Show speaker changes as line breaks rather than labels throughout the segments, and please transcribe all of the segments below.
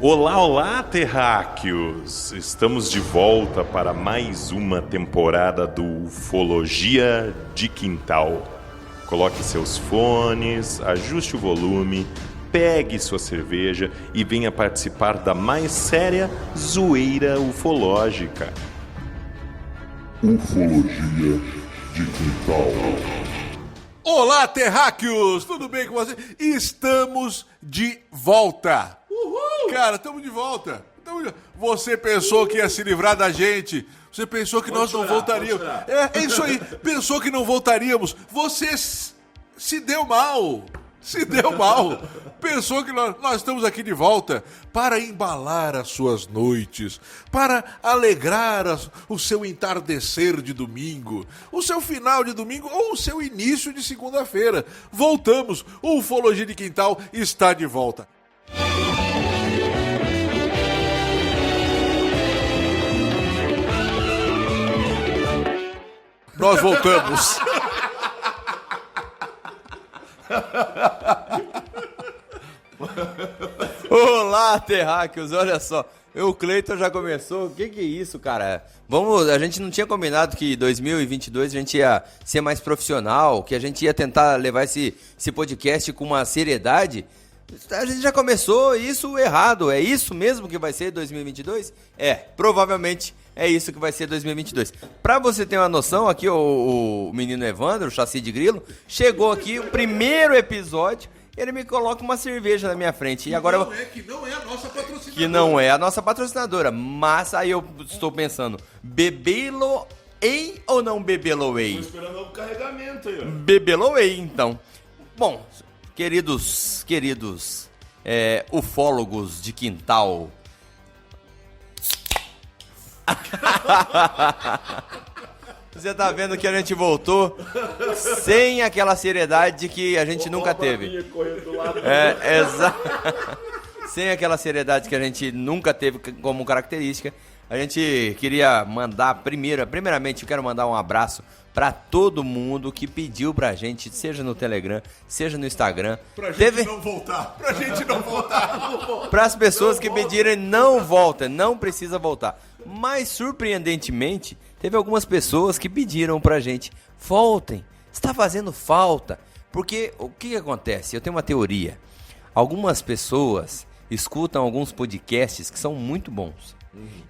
Olá, olá, terráqueos! Estamos de volta para mais uma temporada do Ufologia de Quintal. Coloque seus fones, ajuste o volume, pegue sua cerveja e venha participar da mais séria zoeira ufológica.
Ufologia de Quintal.
Olá, terráqueos! Tudo bem com você? Estamos de volta! Uhul! Cara, estamos de volta! Você pensou que ia se livrar da gente? Você pensou que nós não voltaríamos? É isso aí! Pensou que não voltaríamos? Você se deu mal! Se deu mal! Pensou que nós estamos aqui de volta para embalar as suas noites, para alegrar o seu entardecer de domingo, o seu final de domingo ou o seu início de segunda-feira. Voltamos! O Ufologia de Quintal está de volta. Nós voltamos!
Olá, terráqueos, olha só, o Cleiton já começou, o que é isso, cara? A gente não tinha combinado que 2022 a gente ia ser mais profissional, que a gente ia tentar levar esse podcast com uma seriedade. A gente já começou isso errado, é isso mesmo que vai ser 2022? Provavelmente é isso que vai ser 2022. Pra você ter uma noção, aqui o menino Evandro, o Chassi de Grilo, chegou aqui, o primeiro episódio, ele me coloca uma cerveja na minha frente. E agora
que não é a nossa patrocinadora.
Que não é a nossa patrocinadora, mas aí eu estou pensando, bebê-lo-ei ou não bebê-lo-ei?
Estou esperando o carregamento aí, ó.
Bebê-lo-ei, então. Bom, queridos ufólogos de quintal. Você tá vendo que a gente voltou sem aquela seriedade que a gente nunca teve. Sem aquela seriedade que a gente nunca teve como característica. A gente queria mandar, primeiramente eu quero mandar um abraço pra todo mundo que pediu pra gente, seja no Telegram, seja no Instagram.
Pra gente não voltar.
Pras pessoas que pediram, não volta, não precisa voltar. Mas, surpreendentemente, teve algumas pessoas que pediram pra gente, voltem, está fazendo falta. Porque o que acontece? Eu tenho uma teoria. Algumas pessoas escutam alguns podcasts que são muito bons.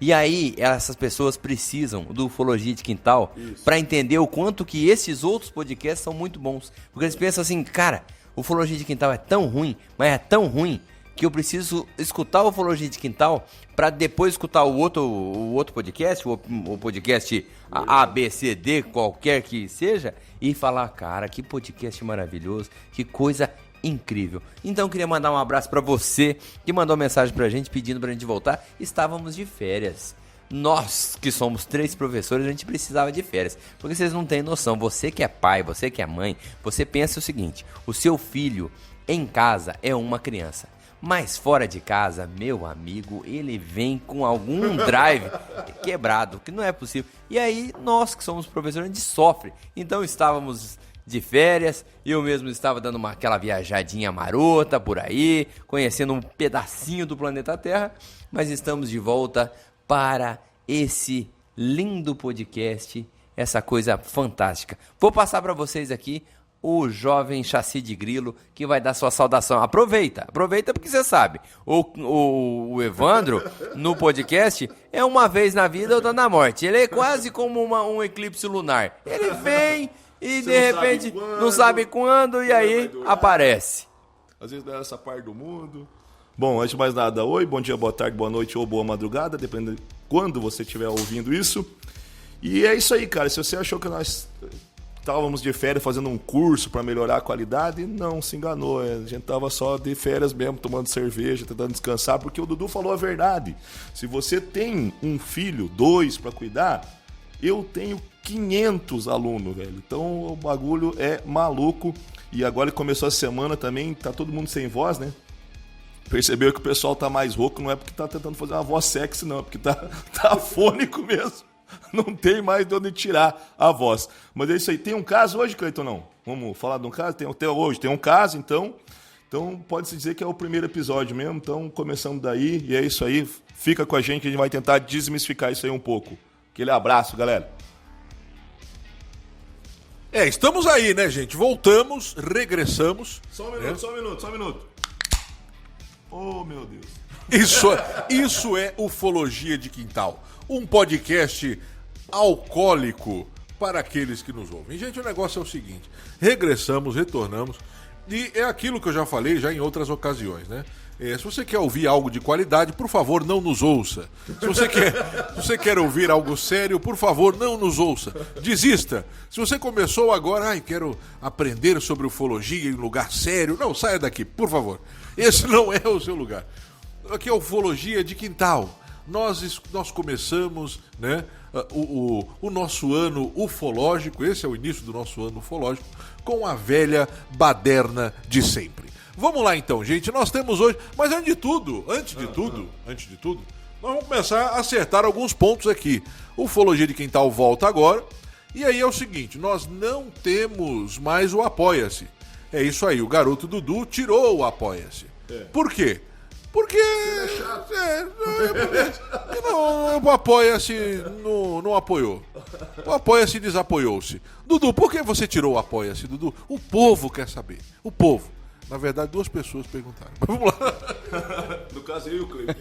E aí, essas pessoas precisam do Ufologia de Quintal para entender o quanto que esses outros podcasts são muito bons. Porque eles pensam assim, cara, o Ufologia de Quintal é tão ruim, mas é tão ruim que eu preciso escutar o Ufologia de Quintal para depois escutar o outro podcast, o podcast A, B, C, D, qualquer que seja, e falar, cara, que podcast maravilhoso, que coisa incrível. Então eu queria mandar um abraço pra você que mandou mensagem pra gente pedindo pra gente voltar. Estávamos de férias. Nós que somos 3 professores, a gente precisava de férias. Porque vocês não têm noção, você que é pai, você que é mãe, você pensa o seguinte, o seu filho em casa é uma criança, mas fora de casa, meu amigo, ele vem com algum drive quebrado, que não é possível. E aí, nós que somos professores, a gente sofre. Então estávamos de férias, eu mesmo estava dando aquela viajadinha marota por aí, conhecendo um pedacinho do planeta Terra, mas estamos de volta para esse lindo podcast, essa coisa fantástica. Vou passar para vocês aqui o jovem Chassi de Grilo, que vai dar sua saudação. Aproveita porque você sabe, o Evandro, no podcast, é uma vez na vida, outra na morte. Ele é quase como um eclipse lunar. Ele vem e de repente não sabe quando e aí aparece.
Às vezes nessa parte do mundo. Bom, antes de mais nada, oi, bom dia, boa tarde, boa noite ou boa madrugada, dependendo de quando você estiver ouvindo isso. E é isso aí, cara. Se você achou que nós estávamos de férias fazendo um curso para melhorar a qualidade, não, se enganou. A gente estava só de férias mesmo, tomando cerveja, tentando descansar, porque o Dudu falou a verdade. Se você tem um filho, 2 para cuidar, eu tenho 500 alunos, velho. Então o bagulho é maluco. E agora que começou a semana também, tá todo mundo sem voz, né? Percebeu que o pessoal tá mais rouco, não é porque tá tentando fazer uma voz sexy, não, é porque tá afônico mesmo. Não tem mais de onde tirar a voz. Mas é isso aí. Tem um caso hoje, Cleiton, não? Vamos falar de um caso? Tem um caso, então. Então, pode-se dizer que é o primeiro episódio mesmo. Então, começamos daí. E é isso aí. Fica com a gente que a gente vai tentar desmistificar isso aí um pouco. Aquele abraço, galera.
Estamos aí, né, gente? Voltamos, regressamos.
Só um minuto, só um minuto. Oh, meu Deus.
Isso é Ufologia de Quintal. Um podcast alcoólico para aqueles que nos ouvem. Gente, o negócio é o seguinte. Regressamos, retornamos. E é aquilo que eu já falei já em outras ocasiões, né? Se você quer ouvir algo de qualidade, por favor, não nos ouça. Se você quer ouvir algo sério, por favor, não nos ouça. Desista. Se você começou agora, quero aprender sobre ufologia em lugar sério, não, saia daqui, por favor. Esse não é o seu lugar. Aqui é Ufologia de Quintal. Nós começamos, né, o nosso ano ufológico, esse é o início do nosso ano ufológico, com a velha baderna de sempre. Vamos lá então, gente, nós temos hoje, mas antes de tudo, nós vamos começar a acertar alguns pontos aqui. O Ufologia de Quintal volta agora, e aí é o seguinte, nós não temos mais o Apoia-se. É isso aí, o garoto Dudu tirou o Apoia-se. Por quê? Porque o Apoia-se não apoiou. O Apoia-se desapoiou-se. Dudu, por que você tirou o Apoia-se, Dudu? O povo quer saber. O povo. Na verdade, 2 pessoas perguntaram. Vamos lá.
No caso, eu e o Cleiton.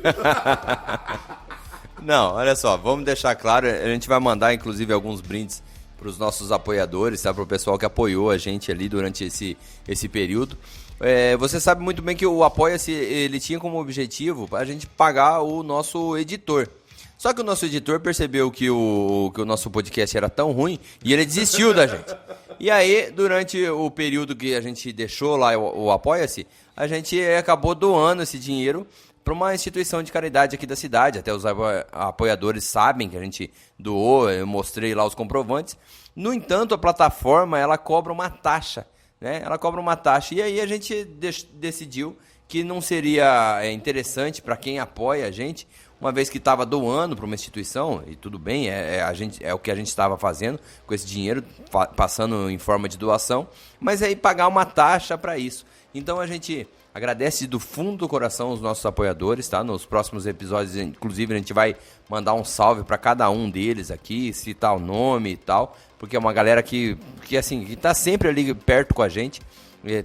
Não, olha só, vamos deixar claro, a gente vai mandar inclusive alguns brindes para os nossos apoiadores, tá? Para o pessoal que apoiou a gente ali durante esse período. Você sabe muito bem que o Apoia-se, ele tinha como objetivo a gente pagar o nosso editor. Só que o nosso editor percebeu que o nosso podcast era tão ruim e ele desistiu da gente. E aí, durante o período que a gente deixou lá o Apoia-se, a gente acabou doando esse dinheiro para uma instituição de caridade aqui da cidade. Até os apoiadores sabem que a gente doou, eu mostrei lá os comprovantes. No entanto, a plataforma, ela cobra uma taxa, né? Ela cobra uma taxa. E aí a gente decidiu que não seria interessante para quem apoia a gente, uma vez que estava doando para uma instituição, e tudo bem, é o que a gente estava fazendo com esse dinheiro, passando em forma de doação, mas aí pagar uma taxa para isso. Então a gente agradece do fundo do coração os nossos apoiadores, tá? Nos próximos episódios, inclusive, a gente vai mandar um salve para cada um deles aqui, citar o nome e tal, porque é uma galera que tá sempre ali perto com a gente,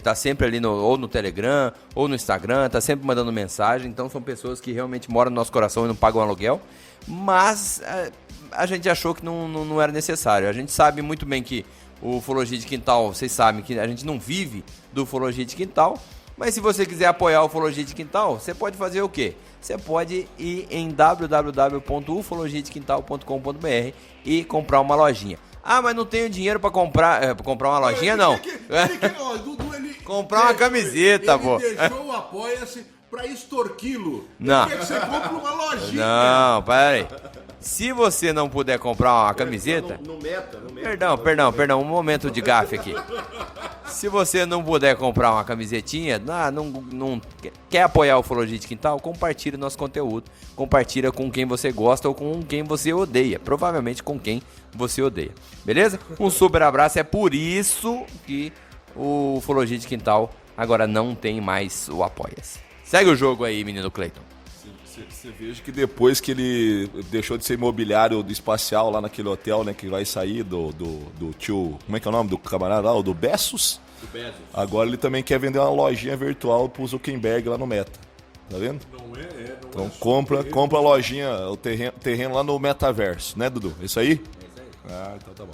tá sempre ali ou no Telegram, ou no Instagram, tá sempre mandando mensagem, então são pessoas que realmente moram no nosso coração e não pagam aluguel, mas a gente achou que não era necessário. A gente sabe muito bem que o Ufologia de Quintal, vocês sabem que a gente não vive do Ufologia de Quintal, mas se você quiser apoiar o Ufologia de Quintal, você pode fazer o quê? Você pode ir em www.ufologiadequintal.com.br e comprar uma lojinha. Ah, mas não tenho dinheiro pra comprar uma lojinha, não. Comprar uma camiseta, pô.
Ele deixou o Apoia-se pra extorquilo.
Não.
Quer que você compre uma lojinha.
Não, pera aí. Se você não puder comprar uma camiseta...
No meta.
Perdão, um momento de gafe aqui. Se você não puder comprar uma camisetinha, não quer apoiar o Ufologia de Quintal, compartilhe o nosso conteúdo. Compartilha com quem você gosta ou com quem você odeia. Provavelmente com quem você odeia. Beleza? Um super abraço. É por isso que o Ufologia de Quintal agora não tem mais o Apoia-se. Segue o jogo aí, menino Cleiton.
Você veja que depois que ele deixou de ser imobiliário do espacial lá naquele hotel, né, que vai sair do tio, como é que é o nome do camarada lá, o do Bezos? Do Bezos. Agora ele também quer vender uma lojinha virtual pro Zuckerberg lá no Meta. Tá vendo? Então compra a lojinha, o terreno lá no metaverso, né, Dudu? Isso aí? É isso aí. Ah, então tá bom.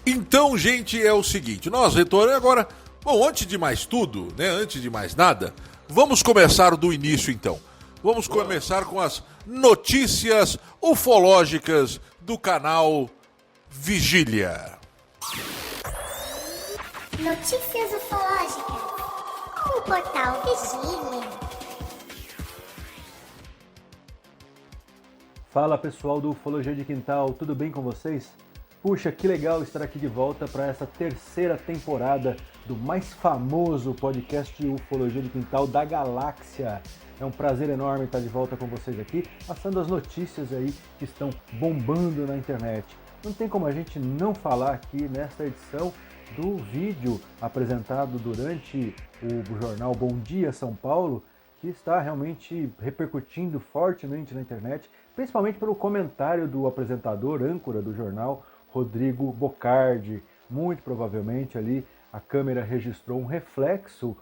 Então, gente, é o seguinte, nós retornamos agora. Bom, antes de mais tudo, né, antes de mais nada, vamos começar do início então. Vamos começar com as notícias ufológicas do canal Vigília.
Notícias ufológicas com o portal Vigília.
Fala pessoal do Ufologia de Quintal, tudo bem com vocês? Puxa, que legal estar aqui de volta para essa 3ª temporada do mais famoso podcast de Ufologia de Quintal da galáxia. É um prazer enorme estar de volta com vocês aqui, passando as notícias aí que estão bombando na internet. Não tem como a gente não falar aqui nesta edição do vídeo apresentado durante o jornal Bom Dia São Paulo, que está realmente repercutindo fortemente na internet, principalmente pelo comentário do apresentador, âncora do jornal, Rodrigo Bocardi. Muito provavelmente ali a câmera registrou um reflexo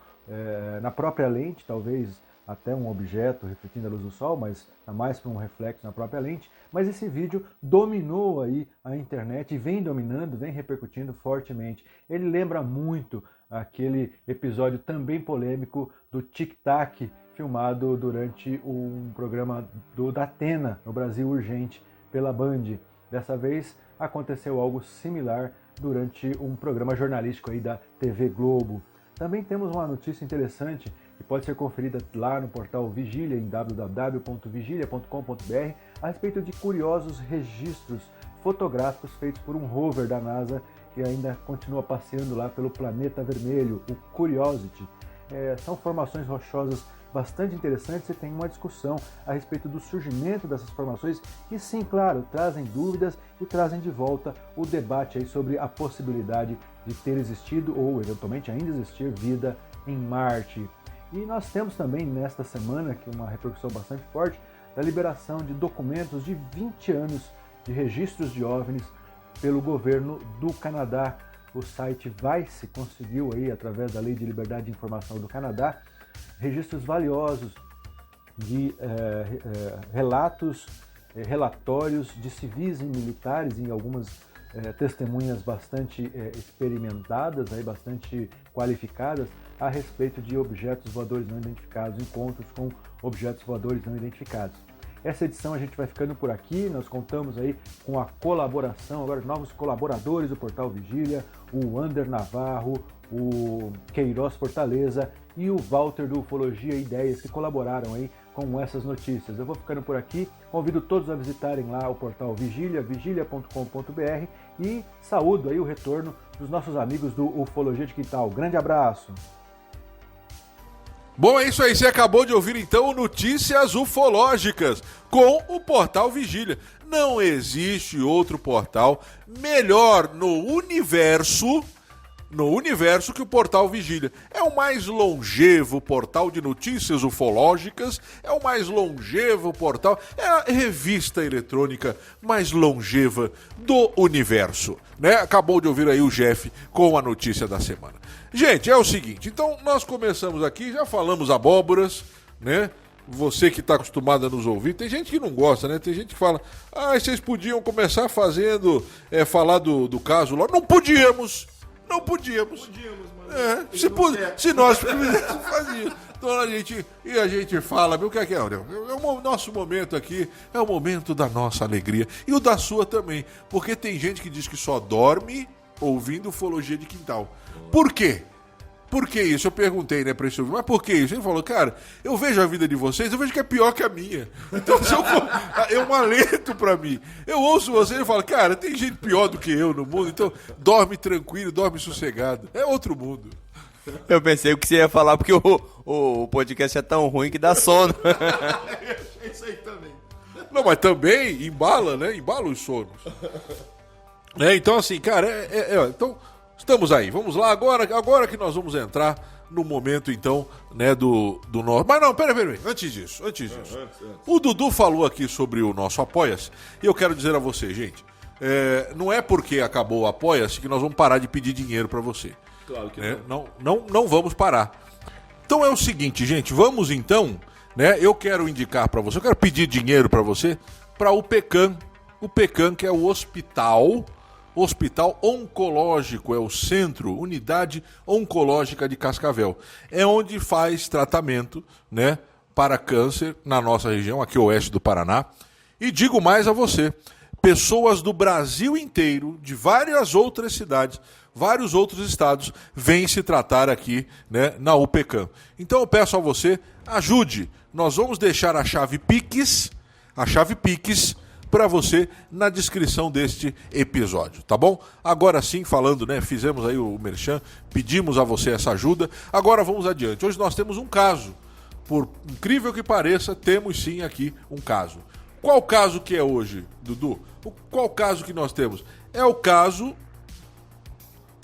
na própria lente, talvez até um objeto refletindo a luz do sol, mas mais para um reflexo na própria lente. Mas esse vídeo dominou aí a internet e vem dominando, vem repercutindo fortemente. Ele lembra muito aquele episódio também polêmico do Tic Tac, filmado durante um programa do Datena, no Brasil Urgente, pela Band. Dessa vez aconteceu algo similar durante um programa jornalístico aí da TV Globo. Também temos uma notícia interessante que pode ser conferida lá no portal Vigília, em www.vigilia.com.br, a respeito de curiosos registros fotográficos feitos por um rover da NASA que ainda continua passeando lá pelo planeta vermelho, o Curiosity. São formações rochosas bastante interessantes e tem uma discussão a respeito do surgimento dessas formações que, sim, claro, trazem dúvidas e trazem de volta o debate aí sobre a possibilidade de ter existido ou eventualmente ainda existir vida em Marte. E nós temos também nesta semana aqui uma repercussão bastante forte da liberação de documentos de 20 anos de registros de OVNIs pelo governo do Canadá. O site Vice conseguiu aí, através da Lei de Liberdade de Informação do Canadá, registros valiosos de relatórios de civis e militares e algumas testemunhas bastante experimentadas, aí, bastante qualificadas a respeito de objetos voadores não identificados, encontros com objetos voadores não identificados. Essa edição a gente vai ficando por aqui, nós contamos aí com a colaboração, agora novos colaboradores do Portal Vigília, o Ander Navarro, o Queiroz Fortaleza e o Walter do Ufologia e Ideias, que colaboraram aí com essas notícias. Eu vou ficando por aqui, convido todos a visitarem lá o portal Vigília, vigilia.com.br, e saúdo aí o retorno dos nossos amigos do Ufologia de Quintal. Grande abraço!
Bom, é isso aí. Você acabou de ouvir, então, Notícias Ufológicas com o Portal Vigília. Não existe outro portal melhor no universo que o Portal Vigília. É o mais longevo portal de notícias ufológicas, é o mais longevo portal, é a revista eletrônica mais longeva do universo, né? Acabou de ouvir aí o Jeff com a notícia da semana. Gente, é o seguinte, então nós começamos aqui, já falamos abóboras, né? Você que está acostumado a nos ouvir, tem gente que não gosta, né? Tem gente que fala, vocês podiam começar fazendo, falar do caso lá. Não podíamos. Se nós fizéssemos, fazia. Então a gente fala, o que é? O nosso momento aqui é o momento da nossa alegria e o da sua também, porque tem gente que diz que só dorme ouvindo Ufologia de Quintal. Por quê? Por que isso? Eu perguntei, né, pra esse ouvinte, mas por que isso? Ele falou, cara, eu vejo a vida de vocês, eu vejo que é pior que a minha. Então é um alento pra mim. Eu ouço vocês e falo, cara, tem gente pior do que eu no mundo, então dorme tranquilo, dorme sossegado. É outro mundo.
Eu pensei que você ia falar porque o podcast é tão ruim que dá sono.
É isso aí também. Não, mas também embala, né? Embala os sonos. Então, assim, cara, então... Estamos aí, vamos lá, agora que nós vamos entrar no momento, então, né, do nosso... Mas não, peraí, antes disso. O Dudu falou aqui sobre o nosso Apoia-se, e eu quero dizer a você, gente, não é porque acabou o Apoia-se que nós vamos parar de pedir dinheiro pra você.
Claro que
não vamos parar. Então é o seguinte, gente, vamos então, né, eu quero indicar pra você, eu quero pedir dinheiro pra você, pra UPECAM. UPECAM, que é o Hospital Oncológico, é o Centro Unidade Oncológica de Cascavel. É onde faz tratamento, né, para câncer na nossa região, aqui oeste do Paraná. E digo mais a você, pessoas do Brasil inteiro, de várias outras cidades, vários outros estados, vêm se tratar aqui, né, na UPECAM. Então eu peço a você, ajude. Nós vamos deixar a chave Pix, para você na descrição deste episódio, tá bom? Agora sim, falando, né, fizemos aí o merchan, pedimos a você essa ajuda, agora vamos adiante. Hoje nós temos um caso, por incrível que pareça, temos sim aqui um caso. Qual caso que é hoje, Dudu? Qual caso que nós temos? É o caso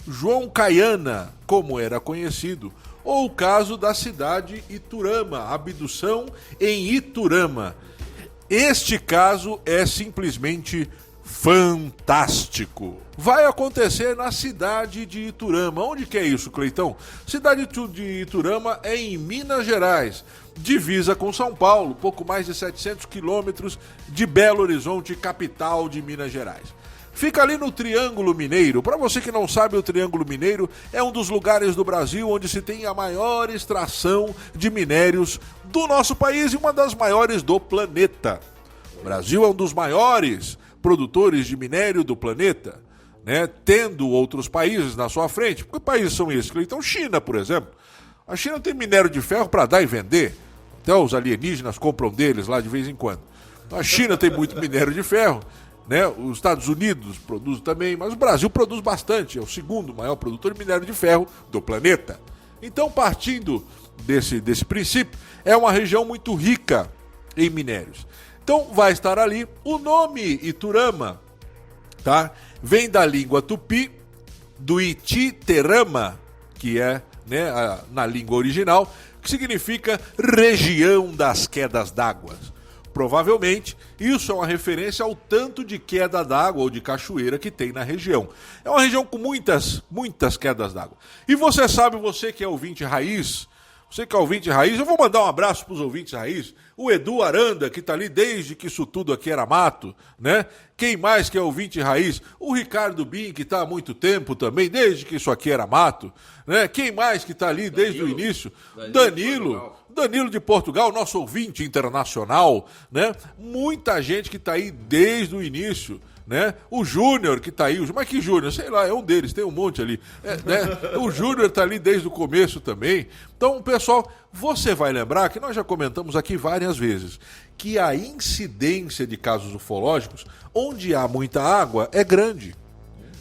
João Caiana, como era conhecido, ou o caso da cidade Iturama, abdução em Iturama. Este caso é simplesmente fantástico. Vai acontecer na cidade de Iturama. Onde que é isso, Cleitão? Cidade de Iturama é em Minas Gerais, divisa com São Paulo, pouco mais de 700 quilômetros de Belo Horizonte, capital de Minas Gerais. Fica ali no Triângulo Mineiro. Para você que não sabe, o Triângulo Mineiro é um dos lugares do Brasil onde se tem a maior extração de minérios do nosso país e uma das maiores do planeta. O Brasil é um dos maiores produtores de minério do planeta, né? Tendo outros países na sua frente. Que países são esses? Então, China, por exemplo. A China tem minério de ferro para dar e vender. Até os alienígenas compram deles lá de vez em quando. A China tem muito minério de ferro, né? Os Estados Unidos produzem também, mas o Brasil produz bastante. É o segundo maior produtor de minério de ferro do planeta. Então, partindo desse princípio, é uma região muito rica em minérios. Então, vai estar ali o nome Iturama, tá? Vem da língua tupi, do Ititerama, que é, né, na língua original, que significa região das quedas d'água. Provavelmente, isso é uma referência ao tanto de queda d'água ou de cachoeira que tem na região. É uma região com muitas quedas d'água. E você sabe, você que é ouvinte raiz, eu vou mandar um abraço para os ouvintes raiz. O Edu Aranda, que está ali desde que isso tudo aqui era mato, né? Quem mais que é ouvinte raiz? O Ricardo Bin, que está há muito tempo também, desde que isso aqui era mato, né? Quem mais que está ali desde o início? Danilo de Portugal, nosso ouvinte internacional, né? Muita gente que está aí desde o início, né? O Júnior que está aí, mas que Júnior? Sei lá, é um deles, tem um monte ali, né? O Júnior está ali desde o começo também. Então, pessoal, você vai lembrar que nós já comentamos aqui várias vezes que a incidência de casos ufológicos, onde há muita água, é grande.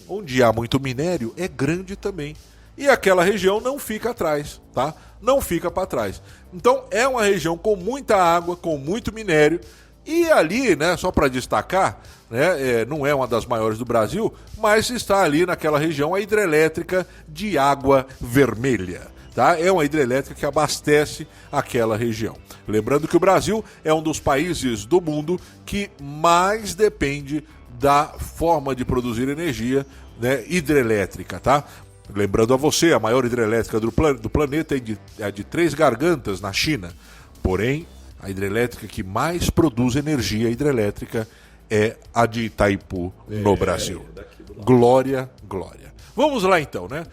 Onde há muito minério, é grande também. E aquela região não fica atrás, tá? Não fica para trás. Então, é uma região com muita água, com muito minério. E ali, né, só para destacar, né, não é uma das maiores do Brasil, mas está ali naquela região a hidrelétrica de Água Vermelha. Tá? É uma hidrelétrica que abastece aquela região. Lembrando que o Brasil é um dos países do mundo que mais depende da forma de produzir energia, né, hidrelétrica, tá? Lembrando a você, a maior hidrelétrica do planeta é a de Três Gargantas, na China. Porém, a hidrelétrica que mais produz energia hidrelétrica é a de Itaipu, no Brasil. Glória, glória. Vamos lá então, né?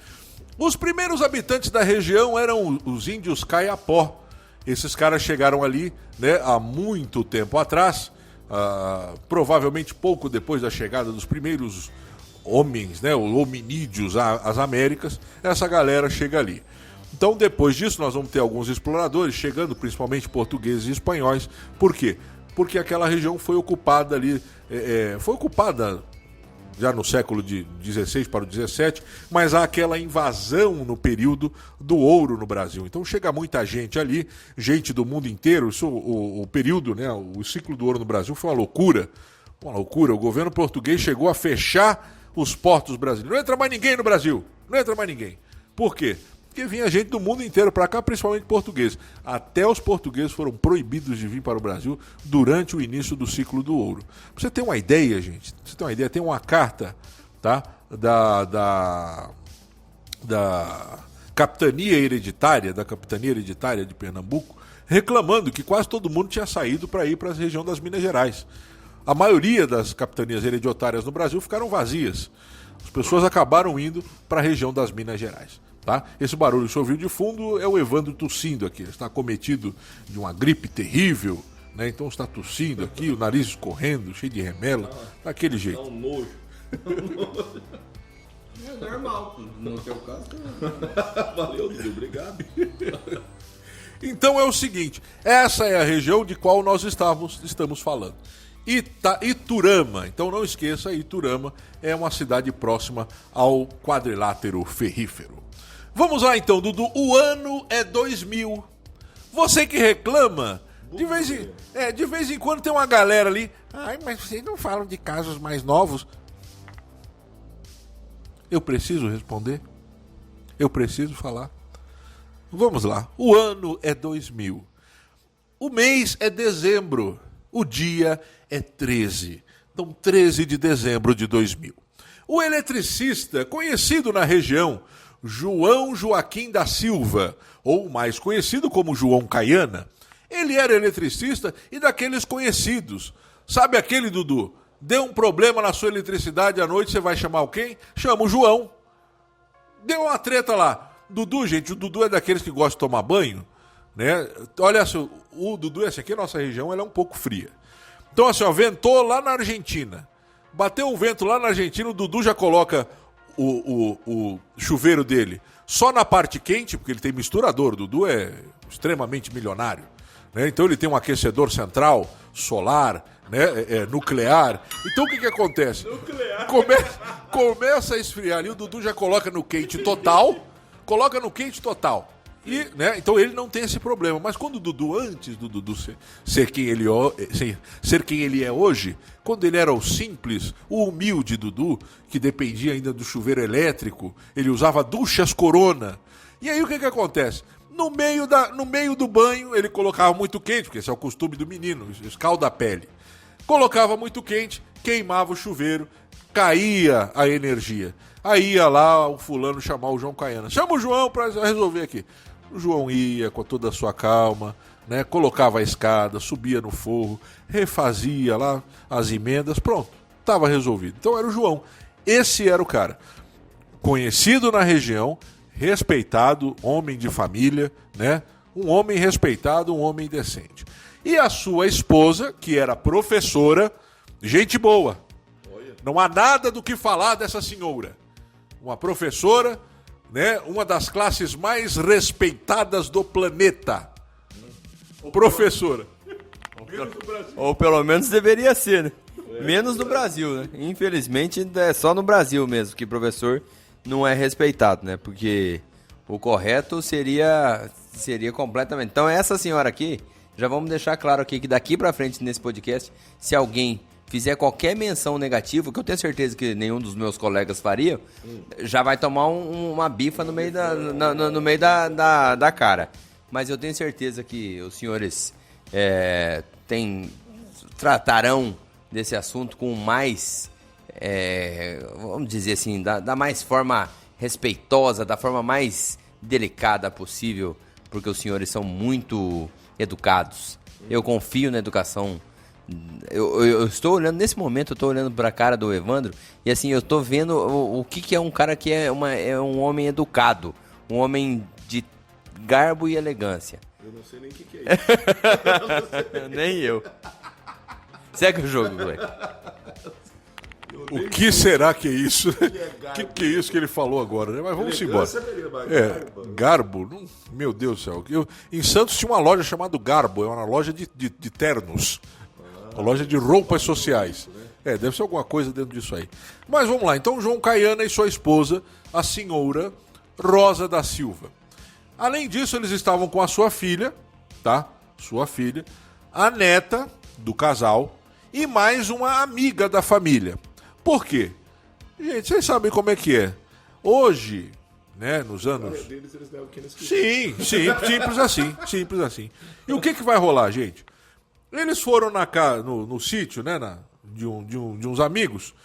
Os primeiros habitantes da região eram os índios Kayapó. Esses caras chegaram ali, né, há muito tempo atrás, provavelmente pouco depois da chegada dos primeiros homens, né, os hominídeos às Américas. Essa galera chega ali. Então, depois disso, nós vamos ter alguns exploradores chegando, principalmente portugueses e espanhóis. Por quê? Porque aquela região foi ocupada ali, foi ocupada já no século de 16 para o 17, mas há aquela invasão no período do ouro no Brasil. Então chega muita gente ali, gente do mundo inteiro. Isso, o período, né, o ciclo do ouro no Brasil foi uma loucura. Uma loucura. O governo português chegou a fechar os portos brasileiros. Não entra mais ninguém no Brasil. Não entra mais ninguém. Por quê? Porque vinha gente do mundo inteiro para cá, principalmente portugueses. Até os portugueses foram proibidos de vir para o Brasil durante o início do ciclo do ouro. Pra você ter uma ideia, gente, tem uma carta, tá, da Capitania Hereditária de Pernambuco, reclamando que quase todo mundo tinha saído para ir para a região das Minas Gerais. A maioria das capitanias hereditárias no Brasil ficaram vazias. As pessoas acabaram indo para a região das Minas Gerais. Tá? Esse barulho que você ouviu de fundo é o Evandro tossindo aqui. Ele está acometido de uma gripe terrível, né? Então está tossindo aqui, o nariz escorrendo, cheio de remela, daquele jeito.
Dá um nojo.
É normal, no teu caso.
Valeu, Dudu, obrigado.
Então é o seguinte, essa é a região de qual nós estamos falando. Iturama, então não esqueça, Iturama é uma cidade próxima ao quadrilátero ferrífero. Vamos lá então, Dudu, o ano é 2000. Você que reclama, de vez em quando tem uma galera ali, ai, mas vocês não falam de casos mais novos. Eu preciso responder? Eu preciso falar? Vamos lá. O ano é 2000. O mês é dezembro. O dia é 13. Então, 13 de dezembro de 2000. O eletricista, conhecido na região, João Joaquim da Silva, ou mais conhecido como João Caiana, ele era eletricista e daqueles conhecidos. Sabe aquele, Dudu? Deu um problema na sua eletricidade à noite, você vai chamar o quem? Chama o João. Deu uma treta lá. Dudu, gente, o Dudu é daqueles que gosta de tomar banho, né? Olha, o Dudu, essa aqui, a nossa região, ela é um pouco fria. Então, assim, ó, ventou lá na Argentina. Bateu um vento lá na Argentina, o Dudu já coloca o chuveiro dele só na parte quente, porque ele tem misturador. O Dudu é extremamente milionário, né? Então ele tem um aquecedor central, solar, né? Nuclear. Então o que acontece? Começa a esfriar ali, o Dudu já coloca no quente total. E, né, então ele não tem esse problema. Mas quando o Dudu, antes do Dudu ser quem ele é hoje, quando ele era o simples, o humilde Dudu, que dependia ainda do chuveiro elétrico, ele usava duchas Corona. E aí o que acontece? No meio do banho, ele colocava muito quente, porque esse é o costume do menino, escalda a pele. Colocava muito quente, queimava o chuveiro, caía a energia. Aí ia lá o fulano chamar o João Caiana. Chama o João para resolver aqui. O João ia com toda a sua calma, né? Colocava a escada, subia no forro, refazia lá as emendas, pronto, estava resolvido. Então era o João. Esse era o cara. Conhecido na região, respeitado, homem de família, né? Um homem respeitado, um homem decente. E a sua esposa, que era professora, gente boa. Não há nada do que falar dessa senhora. Uma professora, né? Uma das classes mais respeitadas do planeta. Professora.
Ou pelo menos deveria ser, né? Menos no Brasil, né? Infelizmente é só no Brasil mesmo que professor não é respeitado, né? Porque o correto seria completamente... Então essa senhora aqui, já vamos deixar claro aqui que daqui pra frente nesse podcast, se alguém fizer qualquer menção negativa, que eu tenho certeza que nenhum dos meus colegas faria, já vai tomar uma bifa no meio da cara. Mas eu tenho certeza que os senhores tratarão desse assunto com mais, vamos dizer assim, da mais forma respeitosa, da forma mais delicada possível, porque os senhores são muito educados. Eu confio na educação. Eu estou olhando, nesse momento, eu estou olhando para a cara do Evandro e assim, eu estou vendo o que é um cara que é um homem educado, um homem de garbo e elegância.
Eu não sei nem o que é isso.
Nem eu. Segue o jogo, Glenn.
O que será que é isso? O que é isso que ele falou agora, né? Mas vamos embora. Garbo? Meu Deus do céu. Em Santos tinha uma loja chamada Garbo, é uma loja de ternos. Uma loja de roupas sociais. Deve ser alguma coisa dentro disso aí. Mas vamos lá. Então, João Caiana e sua esposa, a senhora Rosa da Silva. Além disso, eles estavam com a sua filha, tá? Sua filha, a neta do casal e mais uma amiga da família. Por quê? Gente, vocês sabem como é que é. Hoje, né, nos anos... Sim, simples assim. E o que vai rolar, gente? Eles foram no sítio, né, de uns amigos,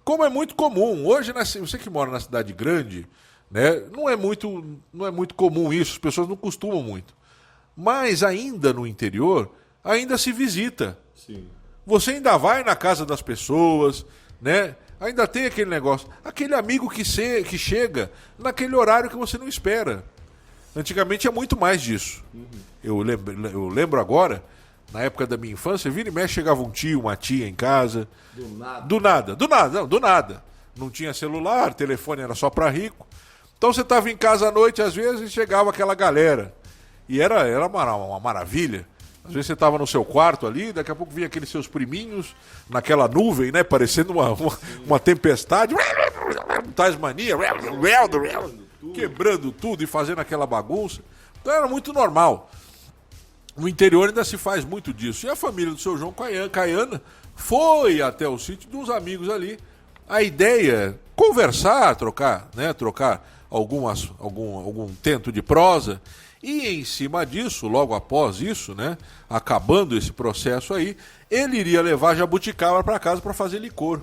como é muito comum. Hoje, você que mora na cidade grande, né, não é muito comum isso, as pessoas não costumam muito. Mas ainda no interior, ainda se visita.
Sim.
Você ainda vai na casa das pessoas, né? Ainda tem aquele negócio, aquele amigo que chega naquele horário que você não espera. Antigamente é muito mais disso. Eu lembro agora, na época da minha infância, vira e mexe, chegava um tio, uma tia em casa. Do nada. Não tinha celular, telefone era só para rico. Então você estava em casa à noite, às vezes, e chegava aquela galera. E era uma maravilha. Às vezes você estava no seu quarto ali, daqui a pouco vinha aqueles seus priminhos naquela nuvem, né? Parecendo uma tempestade. Tasmania, quebrando tudo e fazendo aquela bagunça. Então era muito normal. No interior ainda se faz muito disso. E a família do seu João Caiana foi até o sítio de uns amigos ali a ideia é conversar, trocar algum tento de prosa, e em cima disso, logo após isso, né, acabando esse processo aí, ele iria levar jabuticaba para casa para fazer licor.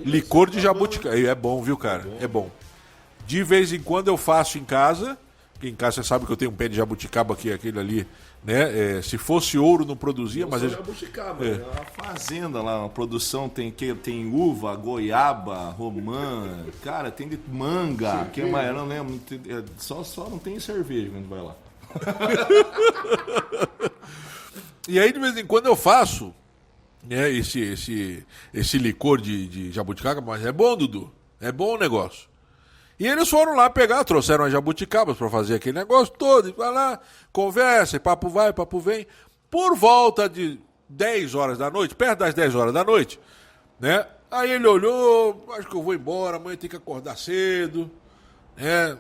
Licor de jabuticaba. É bom, viu, cara? É bom. De vez em quando eu faço em casa, porque em casa você sabe que eu tenho um pé de jabuticaba aqui, aquele ali, né? Se fosse ouro não produzia, mas...
jabuticaba, é uma fazenda lá, uma produção, tem uva, goiaba, romã, cara, tem de manga, que mais, eu não lembro, só não tem cerveja quando vai lá.
E aí de vez em quando eu faço, né, esse licor de jabuticaba, mas é bom, Dudu, é bom o negócio. E eles foram lá pegar, trouxeram as jabuticabas para fazer aquele negócio todo, e vai lá, conversa, e papo vai, papo vem. Por volta de 10 horas da noite, perto das 10 horas da noite, né? Aí ele olhou, acho que eu vou embora, amanhã tem que acordar cedo, né?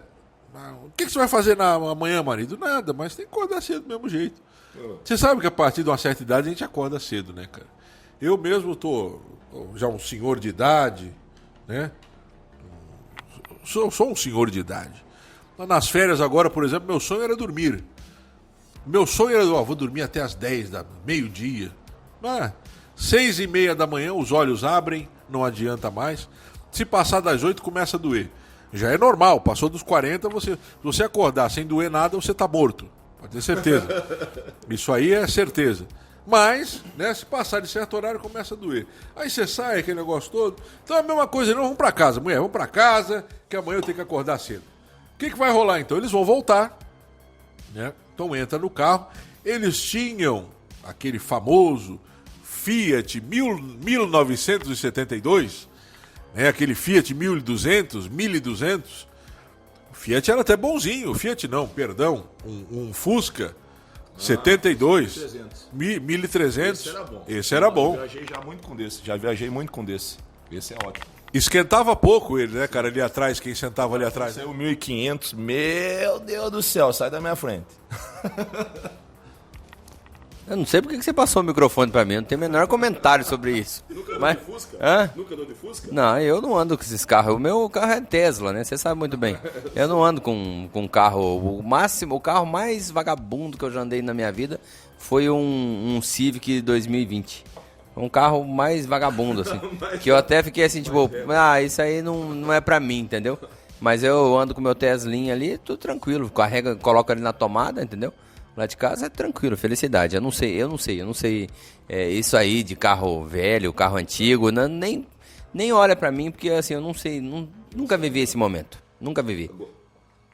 O que você vai fazer amanhã, marido? Nada, mas tem que acordar cedo do mesmo jeito. Você sabe que a partir de uma certa idade a gente acorda cedo, né, cara? Eu mesmo tô já um senhor de idade, né? Sou um senhor de idade. Nas férias agora, por exemplo, meu sonho era dormir. Meu sonho era, vou dormir até as 10 da meio-dia. 6:30 da manhã, os olhos abrem, não adianta mais. Se passar das 8, começa a doer. Já é normal, passou dos 40, você acordar sem doer nada, você tá morto. Pode ter certeza. Isso aí é certeza. Mas, né, se passar de certo horário, começa a doer. Aí você sai, aquele negócio todo. Então é a mesma coisa, não, vamos pra casa, mulher, vamos pra casa, que amanhã eu tenho que acordar cedo. O que vai rolar então? Eles vão voltar, né? Então entra no carro. Eles tinham aquele famoso Fiat 1972, né? Aquele Fiat 1200. O Fiat era até bonzinho, o Fiat não, perdão, um Fusca 72, 1300. Esse era bom.
Já viajei muito com desse. Esse é ótimo.
Esquentava pouco ele, né, cara, ali atrás, quem sentava ali atrás.
Saiu 1.500, meu Deus do céu, sai da minha frente.
Eu não sei porque que você passou o microfone pra mim, não tem o menor comentário sobre isso.
Nunca andou
Mas...
de Fusca?
Hã?
Nunca andou de Fusca?
Não, eu não ando com esses carros. O meu carro é Tesla, né? Você sabe muito bem. Eu não ando com carro. O carro mais vagabundo que eu já andei na minha vida foi um Civic 2020. Um carro mais vagabundo, assim. Que eu até fiquei assim, tipo, isso aí não é pra mim, entendeu? Mas eu ando com o meu Teslinha ali, tudo tranquilo. Carrega, coloco ali na tomada, entendeu? Lá de casa é tranquilo, felicidade. Eu não sei. Isso aí de carro velho, carro antigo, nem olha pra mim, porque assim, eu não sei, nunca vivi esse momento. Nunca vivi.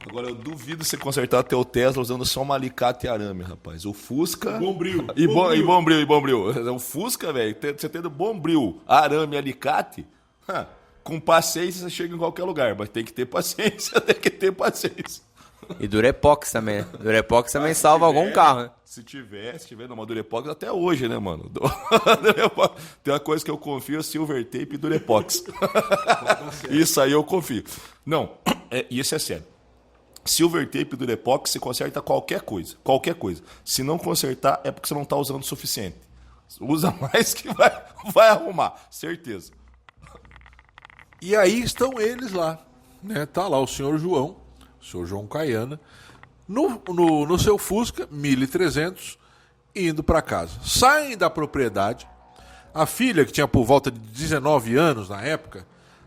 Agora eu duvido você consertar teu Tesla usando só um alicate e arame, rapaz. O Fusca...
Bombril.
E bombril. O Fusca, velho, você tendo bombril, arame e alicate, com paciência você chega em qualquer lugar, mas tem que ter paciência,
E Durepox também. Durepox também salva algum carro, né?
Se tiver numa Durepox até hoje, né, mano? Tem uma coisa que eu confio, Silver Tape e Durepox. Isso aí eu confio. Não, isso é sério. Silver Tape e Durepox você conserta qualquer coisa. Se não consertar, é porque você não está usando o suficiente. Usa mais que vai arrumar, certeza.
E aí estão eles lá, né? Tá lá o senhor João Caiana, no seu Fusca 1300, indo para casa. Saem da propriedade, a filha, que tinha por volta de 19 anos na época,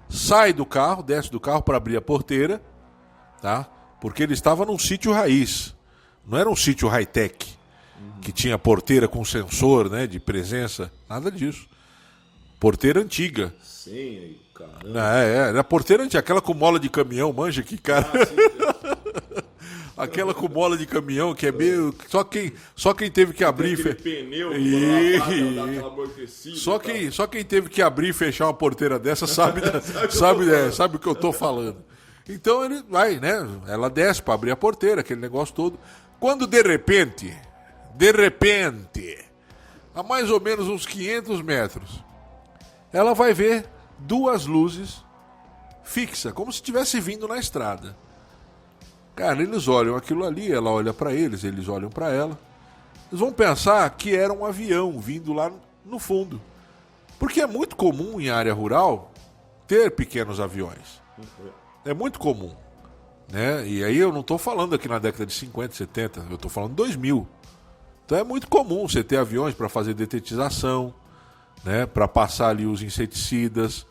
sai do carro, desce do carro para abrir a porteira, tá? Porque ele estava num sítio raiz, não era um sítio high-tech, que tinha porteira com sensor, né, de presença, nada disso. Porteira antiga.
Sim, caramba.
Era porteira antiga, aquela com mola de caminhão, manja que cara. Aquela com mola de caminhão que é meio. Só quem teve que abrir e
pneu,
só quem teve que abrir e fechar uma porteira dessa sabe o que eu tô falando. Então ele vai, né? Ela desce para abrir a porteira, aquele negócio todo. Quando de repente, a mais ou menos uns 500 metros, ela vai ver duas luzes fixas, como se estivesse vindo na estrada. Cara, eles olham aquilo ali, ela olha para eles olham para ela. Eles vão pensar que era um avião vindo lá no fundo. Porque é muito comum em área rural, ter pequenos aviões. É muito comum. Né? E aí eu não estou falando aqui na década de 50, 70, eu estou falando 2000. Então é muito comum você ter aviões para fazer detetização, né? Para passar ali os inseticidas.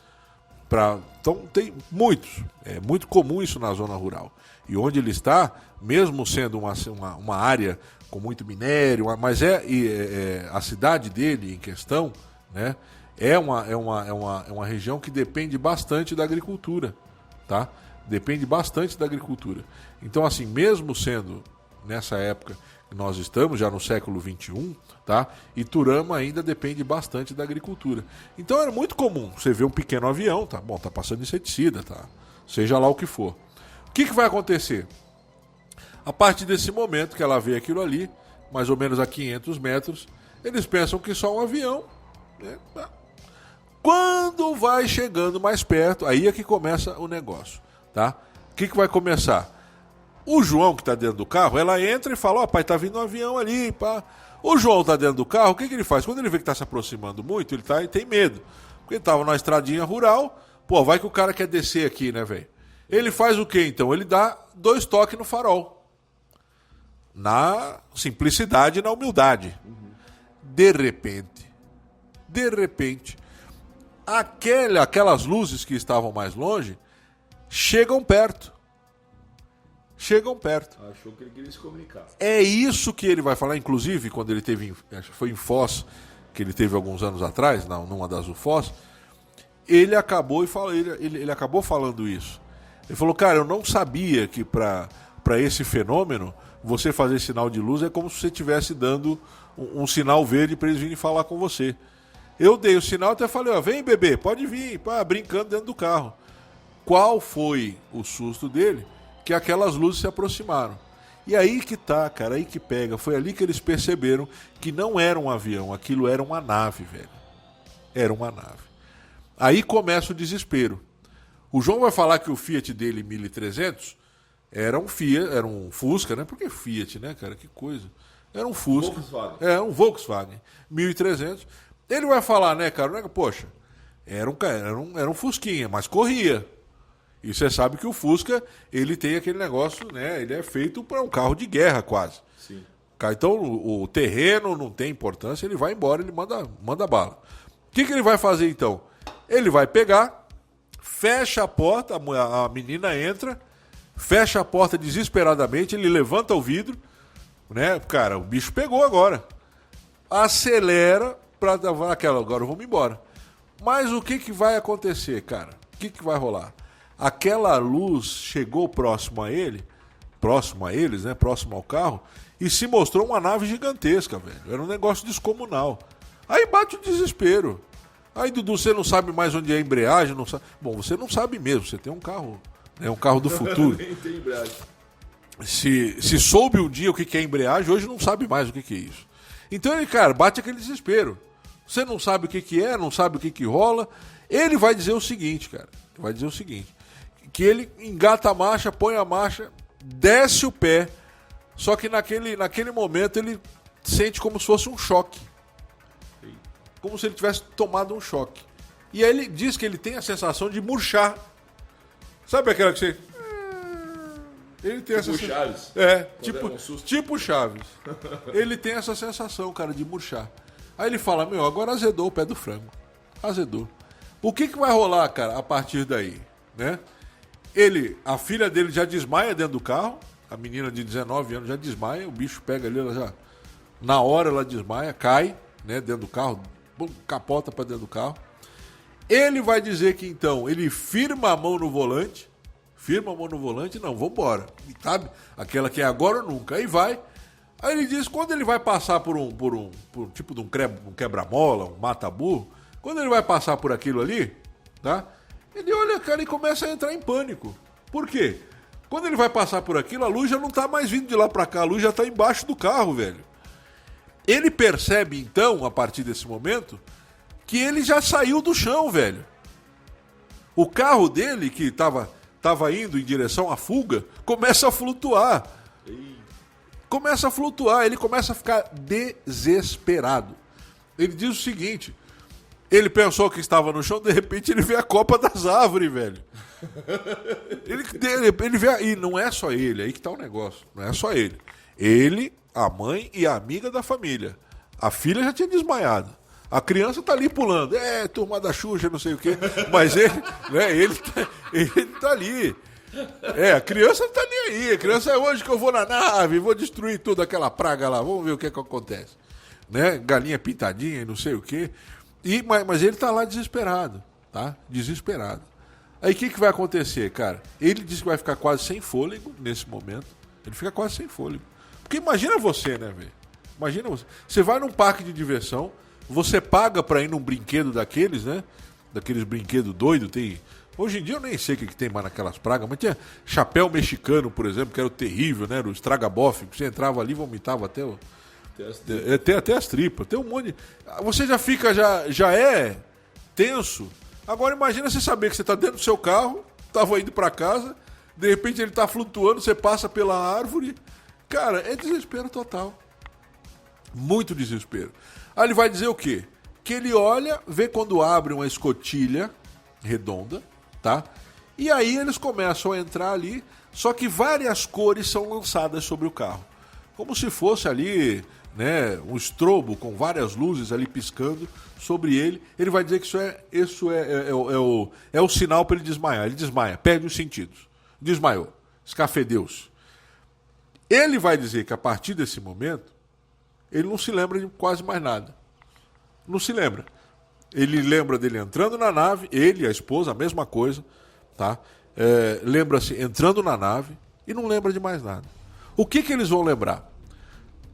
Então tem muitos. É muito comum isso na zona rural. E onde ele está, mesmo sendo uma área com muito minério, mas a cidade dele em questão, né? É uma região que depende bastante da agricultura, tá? Depende bastante da agricultura. Então, assim, mesmo sendo nessa época que nós estamos, já no século XXI, tá? Iturama ainda depende bastante da agricultura. Então era muito comum você ver um pequeno avião, tá bom, tá passando inseticida, tá? Seja lá o que for. O que vai acontecer? A partir desse momento que ela vê aquilo ali, mais ou menos a 500 metros, eles pensam que só um avião, né? Quando vai chegando mais perto, aí é que começa o negócio. Tá? O que vai começar? O João que está dentro do carro, ela entra e fala, pai, tá vindo um avião ali, pá. O João está dentro do carro, o que ele faz? Quando ele vê que está se aproximando muito, ele tem medo. Porque ele estava numa estradinha rural, vai que o cara quer descer aqui, né, velho? Ele faz o quê, então? Ele dá 2 toques no farol. Na simplicidade e na humildade. De repente, aquelas luzes que estavam mais longe, chegam perto.
Achou que ele queria se comunicar.
É isso que ele vai falar, inclusive, quando ele teve, acho que foi em Foz, que ele teve alguns anos atrás, numa das UFOs, ele acabou falando isso. Ele falou, cara, eu não sabia que para esse fenômeno, você fazer sinal de luz é como se você estivesse dando um sinal verde para eles virem falar com você. Eu dei o sinal, até falei, vem bebê, pode vir, brincando dentro do carro. Qual foi o susto dele? Que aquelas luzes se aproximaram. E aí que tá, cara, aí que pega. Foi ali que eles perceberam que não era um avião, aquilo era uma nave, velho. Era uma nave. Aí começa o desespero. O João vai falar que o Fiat dele 1300 era um Fusca, né? Por que Fiat, né, cara? Que coisa. Era um Fusca.
Volkswagen.
Um Volkswagen 1300. Ele vai falar, né, cara? Poxa, era um Fusquinha, mas corria. E você sabe que o Fusca, ele tem aquele negócio, né? Ele é feito para um carro de guerra quase.
Sim.
Então o terreno não tem importância, ele vai embora, ele manda bala. O que ele vai fazer então? Ele vai pegar, fecha a porta, a menina entra, fecha a porta desesperadamente, ele levanta o vidro, né? Cara, o bicho pegou agora. Acelera para dar aquela, agora vamos embora. Mas o que vai acontecer, cara? O que vai rolar? Aquela luz chegou próximo a eles, né? Próximo ao carro, e se mostrou uma nave gigantesca, velho. Era um negócio descomunal. Aí bate o desespero. Aí, Dudu, você não sabe mais onde é a embreagem, não sabe. Bom, você não sabe mesmo, você tem um carro, né? Um carro do futuro.
Nem tem embreagem.
Se soube um dia o que é embreagem, hoje não sabe mais o que é isso. Então ele, cara, bate aquele desespero. Você não sabe o que é, não sabe o que rola. Ele vai dizer o seguinte, cara. Que ele engata a marcha, põe a marcha, desce o pé. Só que naquele momento ele sente como se fosse um choque. Como se ele tivesse tomado um choque. E aí ele diz que ele tem a sensação de murchar. Sabe aquela que você... Ele tem essa
Chaves.
tipo Chaves. Ele tem essa sensação, cara, de murchar. Aí ele fala, agora azedou o pé do frango. Azedou. O que vai rolar, cara, a partir daí, né? A filha dele já desmaia dentro do carro, a menina de 19 anos já desmaia, o bicho pega ali, ela já, na hora ela desmaia, cai, né, dentro do carro, capota para dentro do carro. Ele vai dizer que então, ele firma a mão no volante, não, vambora, sabe? Aquela que é agora ou nunca, aí vai. Aí ele diz, quando ele vai passar por um tipo de um quebra-mola, um mata-burro, quando ele vai passar por aquilo ali, tá? Ele olha, cara, e começa a entrar em pânico. Por quê? Quando ele vai passar por aquilo, a luz já não tá mais vindo de lá pra cá, a luz já tá embaixo do carro, velho. Ele percebe, então, a partir desse momento, que ele já saiu do chão, velho. O carro dele, que tava indo em direção à fuga, começa a flutuar. Ele começa a ficar desesperado. Ele diz o seguinte... Ele pensou que estava no chão, de repente ele vê a copa das árvores, velho. Ele vê. E não é só ele, aí que tá o negócio. Não é só ele. Ele, a mãe e a amiga da família. A filha já tinha desmaiado. A criança tá ali pulando. Turma da Xuxa, não sei o quê. Mas ele, né, ele tá ali. A criança não tá nem aí. A criança é hoje que eu vou na nave, vou destruir toda aquela praga lá. Vamos ver o que acontece. Né? Galinha pintadinha e não sei o quê. Mas ele tá lá desesperado, tá? Desesperado. Aí o que vai acontecer, cara? Ele disse que vai ficar quase sem fôlego nesse momento. Ele fica quase sem fôlego. Porque imagina você, né, velho? Imagina você. Você vai num parque de diversão, você paga pra ir num brinquedo daqueles, né? Daqueles brinquedos doidos, tem... Hoje em dia eu nem sei o que tem mais naquelas pragas, mas tinha chapéu mexicano, por exemplo, que era o terrível, né? Era o estragabofe, que você entrava ali e vomitava até o... Até as tripas. Tem um monte de... Você já fica, já é tenso. Agora imagina você saber que você tá dentro do seu carro, tava indo pra casa, de repente ele tá flutuando, você passa pela árvore. Cara, é desespero total. Muito desespero. Aí ele vai dizer o quê? Que ele olha, vê quando abre uma escotilha redonda, tá? E aí eles começam a entrar ali, só que várias cores são lançadas sobre o carro. Como se fosse ali, né, um estrobo com várias luzes ali piscando sobre ele. Ele vai dizer que isso é o sinal para ele desmaiar. Ele desmaia, perde os sentidos. Desmaiou, escafedeu-se. Ele vai dizer que a partir desse momento, ele não se lembra de quase mais nada. Não se lembra. Ele lembra dele entrando na nave, ele e a esposa, a mesma coisa, tá? Lembra-se entrando na nave e não lembra de mais nada. O que eles vão lembrar?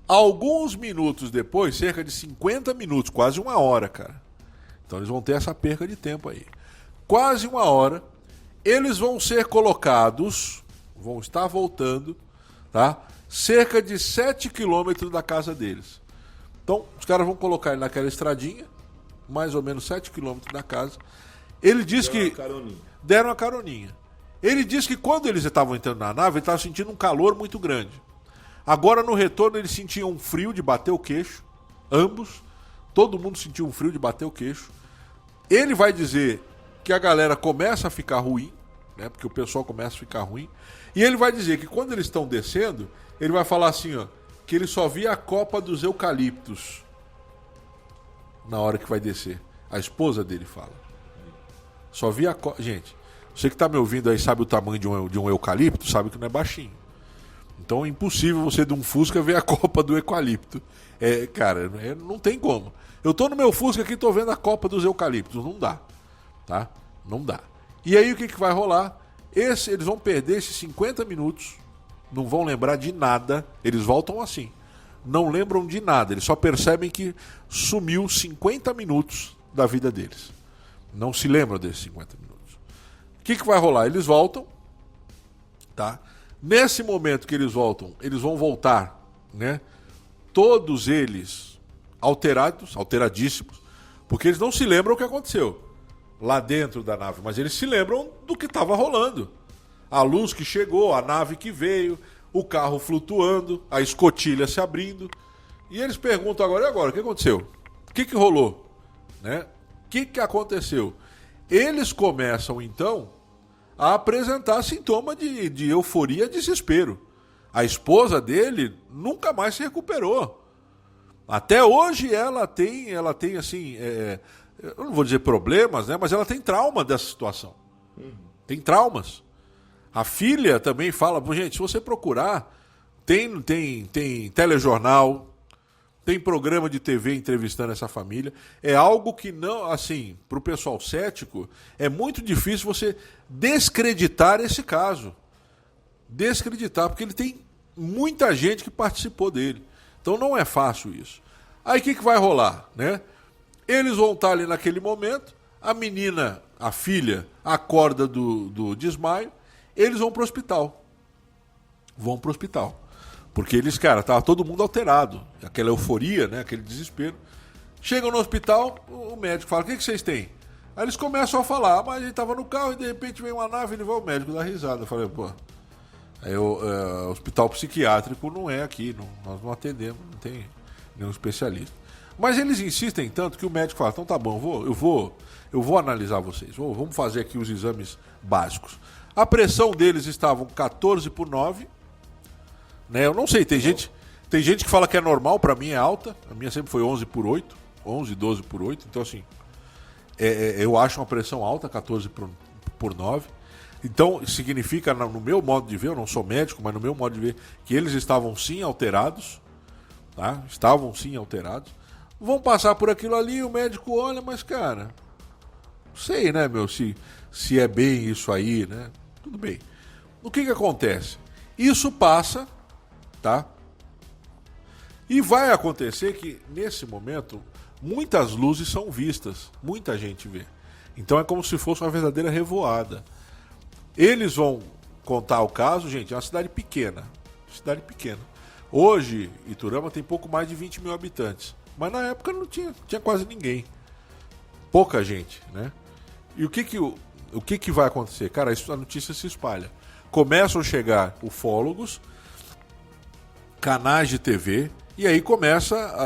Alguns minutos depois, cerca de 50 minutos, quase uma hora, cara. Então eles vão ter essa perca de tempo aí. Quase uma hora, eles vão ser colocados, vão estar voltando, tá? Cerca de 7 quilômetros da casa deles. Então, os caras vão colocar ele naquela estradinha, mais ou menos 7 quilômetros da casa. Ele diz que... Deram uma caroninha. Ele diz que quando eles estavam entrando na nave, ele estava sentindo um calor muito grande. Agora, no retorno, eles sentiam um frio de bater o queixo. Ambos. Todo mundo sentiu um frio de bater o queixo. Ele vai dizer que a galera começa a ficar ruim, né? Porque o pessoal começa a ficar ruim. E ele vai dizer que quando eles estão descendo, ele vai falar assim, ó, que ele só via a copa dos eucaliptos na hora que vai descer. A esposa dele fala. Só via a copa... Gente, você que tá me ouvindo aí sabe o tamanho de um eucalipto, sabe que não é baixinho. Então é impossível você de um Fusca ver a copa do eucalipto. Cara, não tem como. Eu tô no meu Fusca aqui e tô vendo a copa dos eucaliptos. Não dá. Tá? Não dá. E aí o que vai rolar? Eles vão perder esses 50 minutos. Não vão lembrar de nada. Eles voltam assim. Não lembram de nada. Eles só percebem que sumiu 50 minutos da vida deles. Não se lembram desses 50 minutos. O que vai rolar? Eles voltam. Tá? Nesse momento que eles voltam, eles vão voltar, né? Todos eles alteradíssimos, porque eles não se lembram o que aconteceu lá dentro da nave, mas eles se lembram do que estava rolando. A luz que chegou, a nave que veio, o carro flutuando, a escotilha se abrindo. E eles perguntam agora, e agora? O que aconteceu? O que rolou? Né? O que aconteceu? Eles começam, então, a apresentar sintoma de euforia e desespero. A esposa dele nunca mais se recuperou. Até hoje ela tem assim, eu não vou dizer problemas, né? Mas ela tem trauma dessa situação. Tem traumas. A filha também fala, gente, se você procurar, tem telejornal, tem programa de TV entrevistando essa família. É algo que não, assim, para o pessoal cético, é muito difícil você descreditar esse caso. Descreditar, porque ele tem muita gente que participou dele. Então não é fácil isso. Aí o que vai rolar, né? Eles vão estar ali naquele momento, a menina, a filha, acorda do desmaio, eles vão pro hospital. Vão pro hospital. Porque eles, cara, tava todo mundo alterado. Aquela euforia, né? Aquele desespero. Chegam no hospital, o médico fala, o que vocês têm? Aí eles começam a falar, mas a gente tava no carro e de repente vem uma nave e ele vai o médico dar risada. Eu falei, pô, hospital psiquiátrico não é aqui, nós não atendemos, não tem nenhum especialista. Mas eles insistem tanto que o médico fala, então tá bom, eu vou analisar vocês, vamos fazer aqui os exames básicos. A pressão deles estava 14/9, né? Eu não sei, tem gente que fala que é normal, pra mim é alta, a minha sempre foi 11/8, 11, 12/8, então assim, eu acho uma pressão alta, 14/9. Então significa, no meu modo de ver, eu não sou médico, mas no meu modo de ver, que eles estavam sim alterados, tá? Estavam sim alterados. Vão passar por aquilo ali, o médico olha, mas cara, não sei, né, meu, se é bem isso aí, né? Tudo bem. O que acontece? Isso passa, tá? E vai acontecer que, nesse momento, muitas luzes são vistas, muita gente vê. Então é como se fosse uma verdadeira revoada. Eles vão contar o caso, gente, é uma cidade pequena. Hoje, Iturama tem pouco mais de 20 mil habitantes. Mas na época não tinha quase ninguém. Pouca gente, né? E o que vai acontecer? Cara, a notícia se espalha. Começam a chegar ufólogos, canais de TV, e aí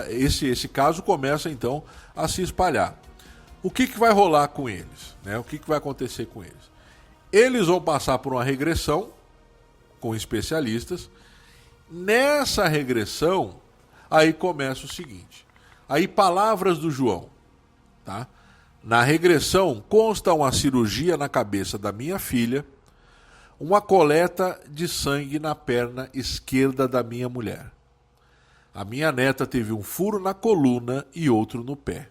esse caso começa então a se espalhar. O que vai rolar com eles? Né? O que vai acontecer com eles? Eles vão passar por uma regressão com especialistas. Nessa regressão, aí começa o seguinte. Aí palavras do João, tá? Na regressão consta uma cirurgia na cabeça da minha filha, uma coleta de sangue na perna esquerda da minha mulher. A minha neta teve um furo na coluna e outro no pé.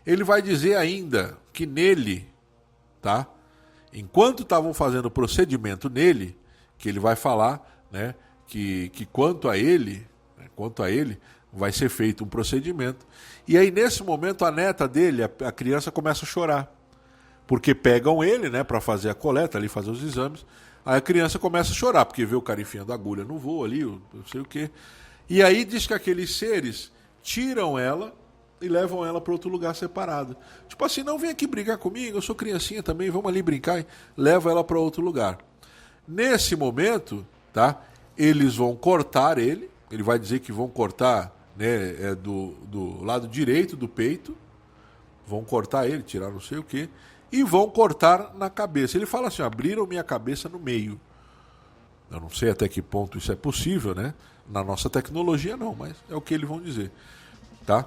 Ele vai dizer ainda que nele, tá? Enquanto estavam fazendo o procedimento nele, que ele vai falar, né, que quanto a ele, vai ser feito um procedimento. E aí, nesse momento, a neta dele, a criança, começa a chorar. Porque pegam ele, né, para fazer a coleta, ali fazer os exames. Aí a criança começa a chorar, porque vê o cara enfiando a agulha no voo ali, não sei o quê. E aí diz que aqueles seres tiram ela e levam ela para outro lugar separado. Tipo assim, não vem aqui brigar comigo, eu sou criancinha também, vamos ali brincar. E leva ela para outro lugar. Nesse momento, tá, eles vão cortar ele vai dizer que vão cortar, né, do lado direito do peito, vão cortar ele, tirar não sei o quê, e vão cortar na cabeça. Ele fala assim, abriram minha cabeça no meio. Eu não sei até que ponto isso é possível, né? Na nossa tecnologia não, mas é o que eles vão dizer, tá?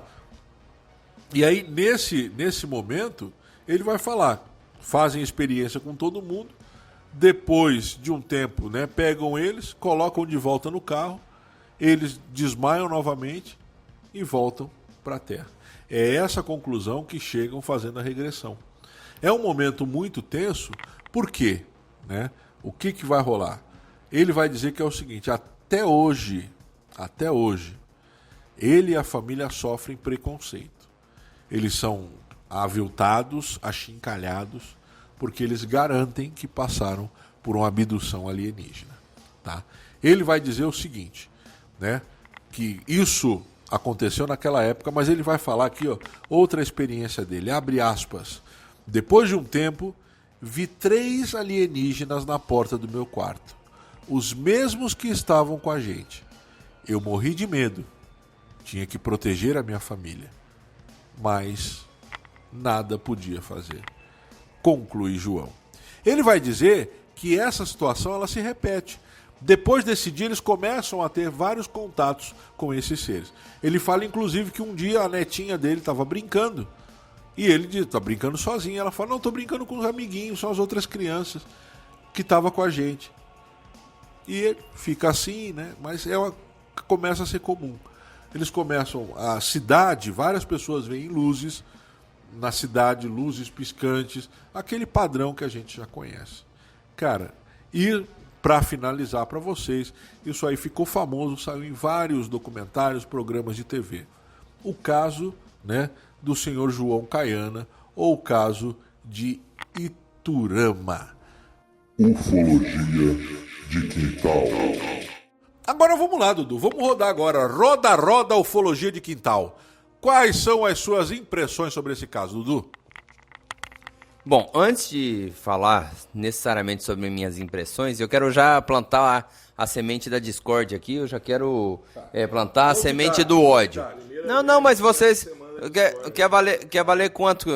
E aí, nesse momento, ele vai falar, fazem experiência com todo mundo, depois de um tempo, né, pegam eles, colocam de volta no carro, eles desmaiam novamente e voltam para a Terra. É essa a conclusão que chegam fazendo a regressão. É um momento muito tenso, por quê? Né? O que vai rolar? Ele vai dizer que é o seguinte, até hoje, ele e a família sofrem preconceito. Eles são aviltados, achincalhados, porque eles garantem que passaram por uma abdução alienígena. Tá? Ele vai dizer o seguinte, né, que isso aconteceu naquela época, mas ele vai falar aqui, ó, outra experiência dele, abre aspas. Depois de um tempo, vi 3 alienígenas na porta do meu quarto, os mesmos que estavam com a gente. Eu morri de medo, tinha que proteger a minha família, mas nada podia fazer. Conclui João. Ele vai dizer que essa situação ela se repete. Depois desse dia, eles começam a ter vários contatos com esses seres. Ele fala, inclusive, que um dia a netinha dele estava brincando. E ele diz, está brincando sozinho. Ela fala, não, estou brincando com os amiguinhos, são as outras crianças que estavam com a gente. E ele fica assim, né? Mas começa a ser comum. Eles começam, a cidade, várias pessoas veem luzes na cidade, luzes piscantes, aquele padrão que a gente já conhece. Cara, e para finalizar para vocês, isso aí ficou famoso, saiu em vários documentários, programas de TV. O caso, né, do senhor João Caiana, ou o caso de Iturama.
Ufologia de Quintal.
Agora vamos lá, Dudu, vamos rodar agora. Roda, Ufologia de Quintal. Quais são as suas impressões sobre esse caso, Dudu?
Bom, antes de falar necessariamente sobre minhas impressões, eu quero já plantar a semente da discórdia aqui, eu já quero plantar a semente do ódio. Não, mas vocês... Quer valer quanto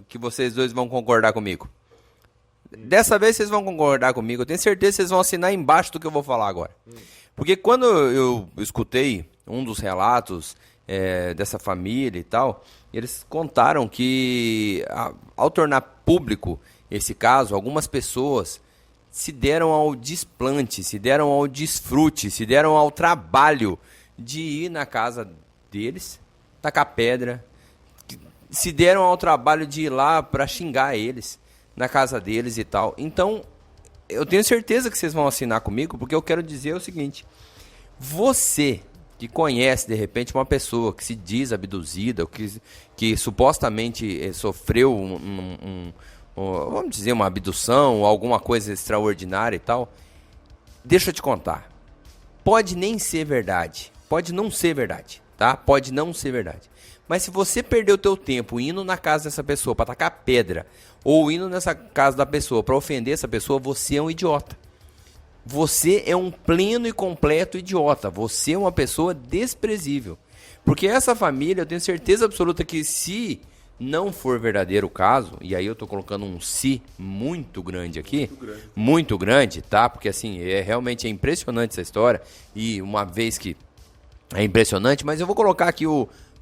que vocês dois vão concordar comigo? Dessa vez vocês vão concordar comigo. Eu tenho certeza que vocês vão assinar embaixo do que eu vou falar agora. Porque quando eu escutei um dos relatos dessa família e tal, eles contaram que ao tornar público esse caso, algumas pessoas se deram ao desplante, se deram ao desfrute, se deram ao trabalho de ir na casa deles, tacar pedra, se deram ao trabalho de ir lá para xingar eles na casa deles e tal. Então, eu tenho certeza que vocês vão assinar comigo, porque eu quero dizer o seguinte: você que conhece de repente uma pessoa que se diz abduzida, ou que supostamente sofreu vamos dizer, uma abdução ou alguma coisa extraordinária e tal, deixa eu te contar, pode nem ser verdade, pode não ser verdade, tá? Pode não ser verdade. Mas se você perdeu o teu tempo indo na casa dessa pessoa para tacar pedra, ou indo nessa casa da pessoa para ofender essa pessoa, você é um idiota. Você é um pleno e completo idiota. Você é uma pessoa desprezível. Porque essa família, eu tenho certeza absoluta que se não for verdadeiro o caso, e aí eu tô colocando um se muito grande aqui, muito grande, tá? Porque assim, realmente é impressionante essa história, e uma vez que é impressionante, mas eu vou colocar aqui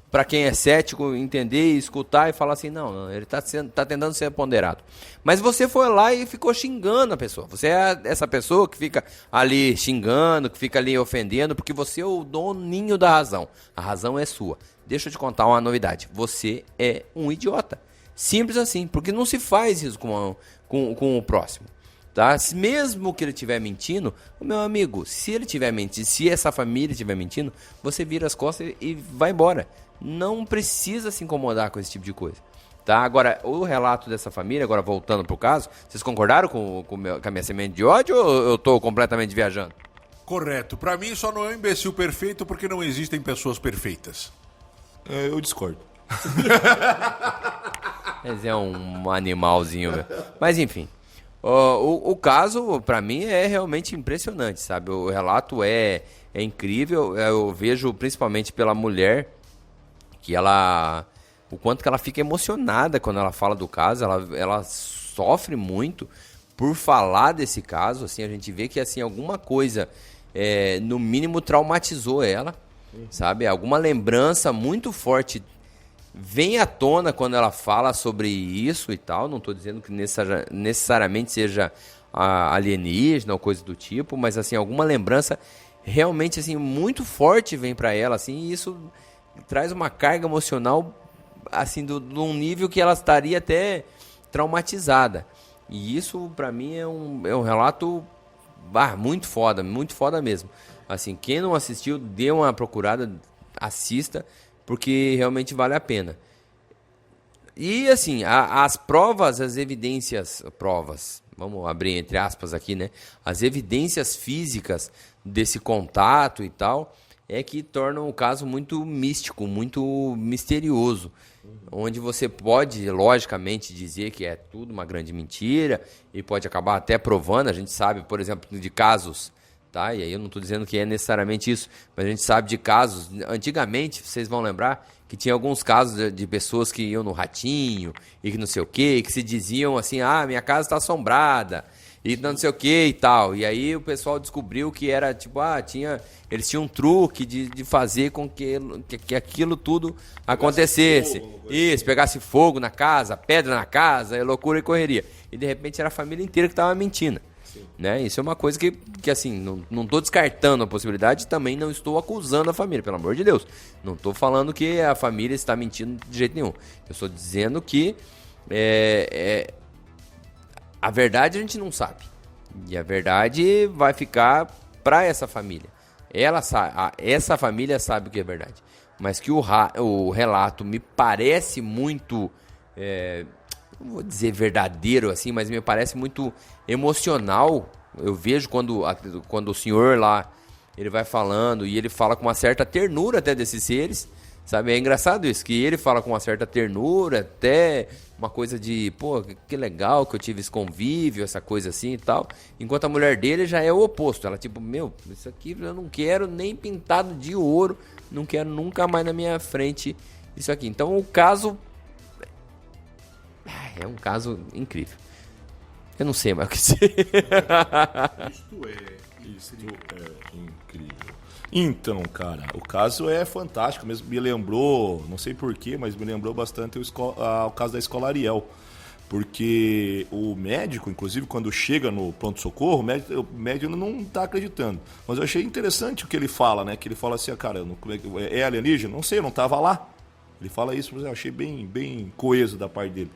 para quem é cético entender, escutar e falar assim, não, ele tá tentando ser ponderado. Mas você foi lá e ficou xingando a pessoa. Você é essa pessoa que fica ali xingando, que fica ali ofendendo, porque você é o doninho da razão. A razão é sua. Deixa eu te contar uma novidade. Você é um idiota. Simples assim, porque não se faz isso com o próximo. Tá? Mesmo que ele estiver mentindo, meu amigo, se ele estiver mentindo, se essa família estiver mentindo, você vira as costas e vai embora. Não precisa se incomodar com esse tipo de coisa. Tá? Agora, o relato dessa família, agora voltando pro caso, vocês concordaram com a minha semente de ódio ou eu tô completamente viajando?
Correto. Pra mim só não é um imbecil perfeito porque não existem pessoas perfeitas.
Eu discordo.
Mas é um animalzinho, velho. Mas enfim. O caso, pra mim, é realmente impressionante, sabe? O relato é incrível. Eu vejo, principalmente pela mulher, que o quanto que ela fica emocionada quando ela fala do caso. Ela sofre muito por falar desse caso. Assim, a gente vê que assim, alguma coisa, no mínimo, traumatizou ela, sabe? Alguma lembrança muito forte vem à tona quando ela fala sobre isso e tal. Não estou dizendo que necessariamente seja alienígena ou coisa do tipo, mas assim, alguma lembrança realmente assim, muito forte vem para ela, assim, e isso traz uma carga emocional assim, de um nível que ela estaria até traumatizada. E isso, para mim, é um relato muito foda mesmo. Assim, quem não assistiu, dê uma procurada, assista, porque realmente vale a pena. E assim, as provas, as evidências, vamos abrir entre aspas aqui, né? As evidências físicas desse contato e tal, é que tornam o caso muito místico, muito misterioso. Onde você pode, logicamente, dizer que é tudo uma grande mentira e pode acabar até provando. A gente sabe, por exemplo, de casos, tá? E aí eu não estou dizendo que é necessariamente isso, mas a gente sabe de casos. Antigamente, vocês vão lembrar que tinha alguns casos de pessoas que iam no Ratinho e que não sei o quê, que se diziam assim, minha casa está assombrada e não sei o que e tal. E aí o pessoal descobriu que era tipo, eles tinham um truque de fazer com que aquilo tudo acontecesse. Isso, pegasse fogo na casa, pedra na casa, loucura e correria. E de repente era a família inteira que estava mentindo. Né? Isso é uma coisa que assim, não estou descartando a possibilidade, também não estou acusando a família, pelo amor de Deus. Não estou falando que a família está mentindo de jeito nenhum. Eu estou dizendo que a verdade a gente não sabe. E a verdade vai ficar para essa família. Essa família sabe o que é verdade. Mas que o relato me parece muito, não vou dizer verdadeiro assim, mas me parece muito emocional. Eu vejo quando o senhor lá, ele vai falando e ele fala com uma certa ternura até desses seres, Sabe, é engraçado isso, que ele fala com uma certa ternura, até uma coisa de, pô, que legal que eu tive esse convívio, essa coisa assim e tal. Enquanto a mulher dele já é o oposto. Ela tipo, meu, isso aqui eu não quero nem pintado de ouro, não quero nunca mais na minha frente isso aqui. Então o caso é um caso incrível. Eu não sei mais o que dizer.
Isto é incrível. Então, cara, o caso é fantástico mesmo. Me lembrou, não sei porquê, mas me lembrou bastante o caso da escola Ariel. Porque o médico, inclusive, quando chega no pronto-socorro, o médico não tá acreditando. Mas eu achei interessante o que ele fala, né? Que ele fala assim, cara, é alienígena? Não sei, eu não tava lá. Ele fala isso, mas eu achei bem coeso da parte dele.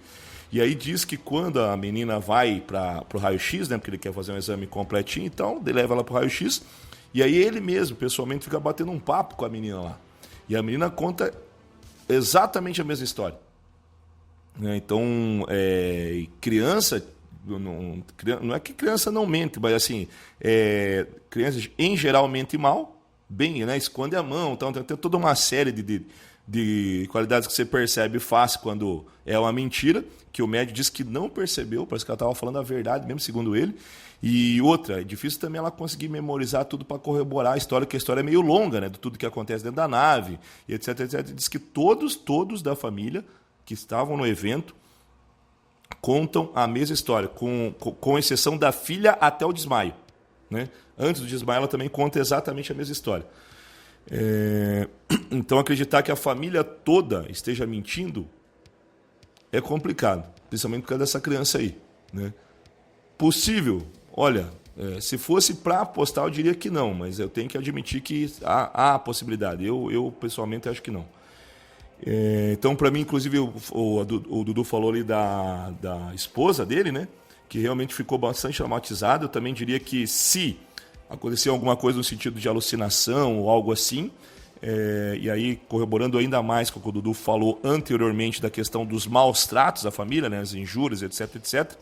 E aí diz que quando a menina vai pro raio-x, né? Porque ele quer fazer um exame completinho e tal, ele leva ela pro raio-x. E aí ele mesmo, pessoalmente, fica batendo um papo com a menina lá. E a menina conta exatamente a mesma história. Então, criança... Não é que criança não mente, mas assim, crianças em geral mentem mal, bem, né? Esconde a mão, então, tem toda uma série de qualidades que você percebe fácil quando é uma mentira, que o médico disse que não percebeu, parece que ela estava falando a verdade, mesmo segundo ele. E outra, é difícil também ela conseguir memorizar tudo para corroborar a história, porque a história é meio longa, né? De tudo que acontece dentro da nave, e etc, etc. Diz que todos da família que estavam no evento contam a mesma história, com exceção da filha até o desmaio, né? Antes do desmaio ela também conta exatamente a mesma história. Então acreditar que a família toda esteja mentindo é complicado, principalmente por causa dessa criança aí, né? Possível, olha, se fosse para apostar eu diria que não, mas eu tenho que admitir que há a possibilidade, eu pessoalmente acho que não. Então para mim, inclusive o Dudu falou ali da esposa dele, né, que realmente ficou bastante traumatizado. Eu também diria que se aconteceu alguma coisa no sentido de alucinação ou algo assim, e aí corroborando ainda mais com o que o Dudu falou anteriormente da questão dos maus tratos à família, né, as injúrias, etc, etc,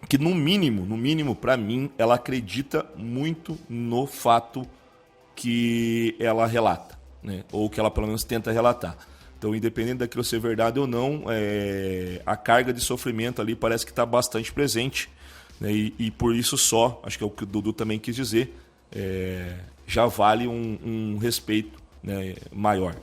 que no mínimo, para mim, ela acredita muito no fato que ela relata, né, ou que ela pelo menos tenta relatar. Então, independente daquilo ser verdade ou não, a carga de sofrimento ali parece que está bastante presente, né, e por isso só, acho que é o que o Dudu também quis dizer, já vale um respeito, né, maior.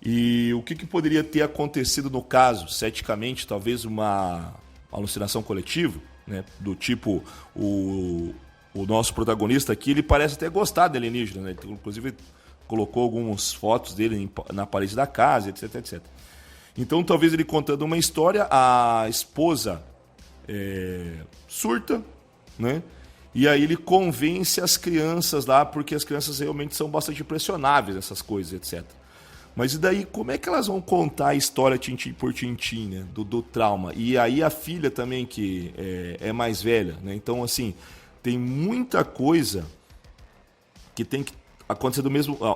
E o que poderia ter acontecido no caso? Ceticamente, talvez uma alucinação coletiva, né, do tipo, o nosso protagonista aqui, ele parece até gostar de alienígena, né? Inclusive colocou algumas fotos dele na parede da casa, etc, etc. Então, talvez ele contando uma história, a esposa surta, né? E aí ele convence as crianças lá, porque as crianças realmente são bastante impressionáveis, essas coisas, etc. Mas e daí, como é que elas vão contar a história tintim por tintim, né, do trauma? E aí a filha também, que é mais velha, né? Então, assim, tem muita coisa que tem que acontecer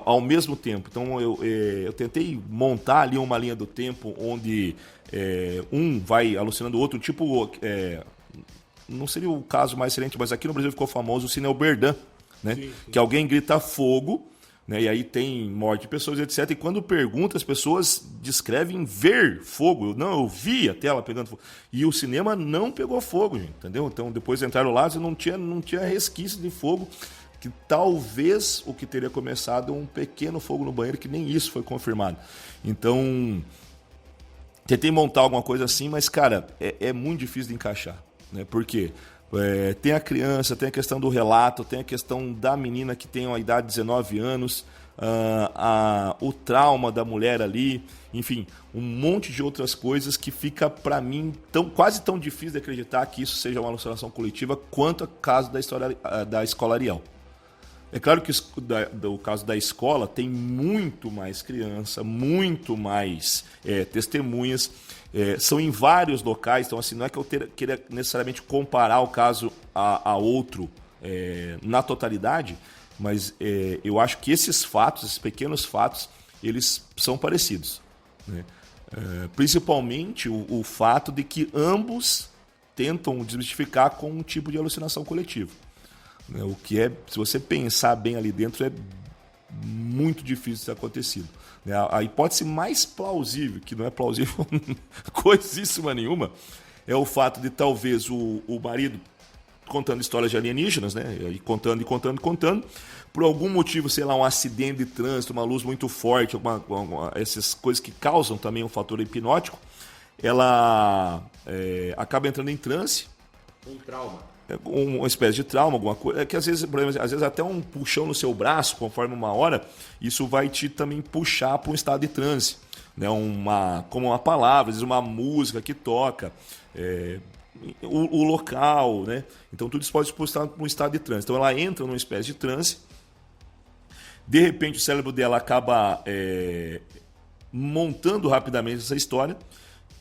ao mesmo tempo. Então, eu tentei montar ali uma linha do tempo onde um vai alucinando o outro, tipo... não seria o caso mais excelente, mas aqui no Brasil ficou famoso o Cine Oberdan, né? Sim. Que alguém grita fogo, né? E aí tem morte de pessoas, etc. E quando pergunta, as pessoas descrevem ver fogo. Não, eu vi a tela pegando fogo. E o cinema não pegou fogo, gente, entendeu? Então depois entraram lá e não tinha resquício de fogo, que talvez o que teria começado um pequeno fogo no banheiro, que nem isso foi confirmado. Então, tentei montar alguma coisa assim, mas, cara, é muito difícil de encaixar, né? Por quê? Tem a criança, tem a questão do relato, tem a questão da menina que tem uma idade de 19 anos, o trauma da mulher ali, enfim, um monte de outras coisas que fica, para mim, quase tão difícil de acreditar que isso seja uma alucinação coletiva quanto o caso da escola Ariel. É claro que o caso da escola tem muito mais criança, muito mais testemunhas, são em vários locais, então assim, não é que eu queira necessariamente comparar o caso a outro na totalidade, mas eu acho que esses fatos, esses pequenos fatos, eles são parecidos, né? Principalmente o fato de que ambos tentam desmistificar com um tipo de alucinação coletiva. O que se você pensar bem ali dentro, é muito difícil de ter acontecido. Né? A hipótese mais plausível, que não é plausível coisíssima nenhuma, é o fato de talvez o marido contando histórias de alienígenas, né? E contando, por algum motivo, sei lá, um acidente de trânsito, uma luz muito forte, essas coisas que causam também um fator hipnótico, ela acaba entrando em transe.
Um trauma.
Uma espécie de trauma, alguma coisa. É que às vezes até um puxão no seu braço, conforme uma hora, isso vai te também puxar para um estado de transe. Né? Como uma palavra, às vezes uma música que toca, o local, né? Então tudo isso pode expulsar para um estado de transe. Então ela entra numa espécie de transe, de repente o cérebro dela acaba montando rapidamente essa história,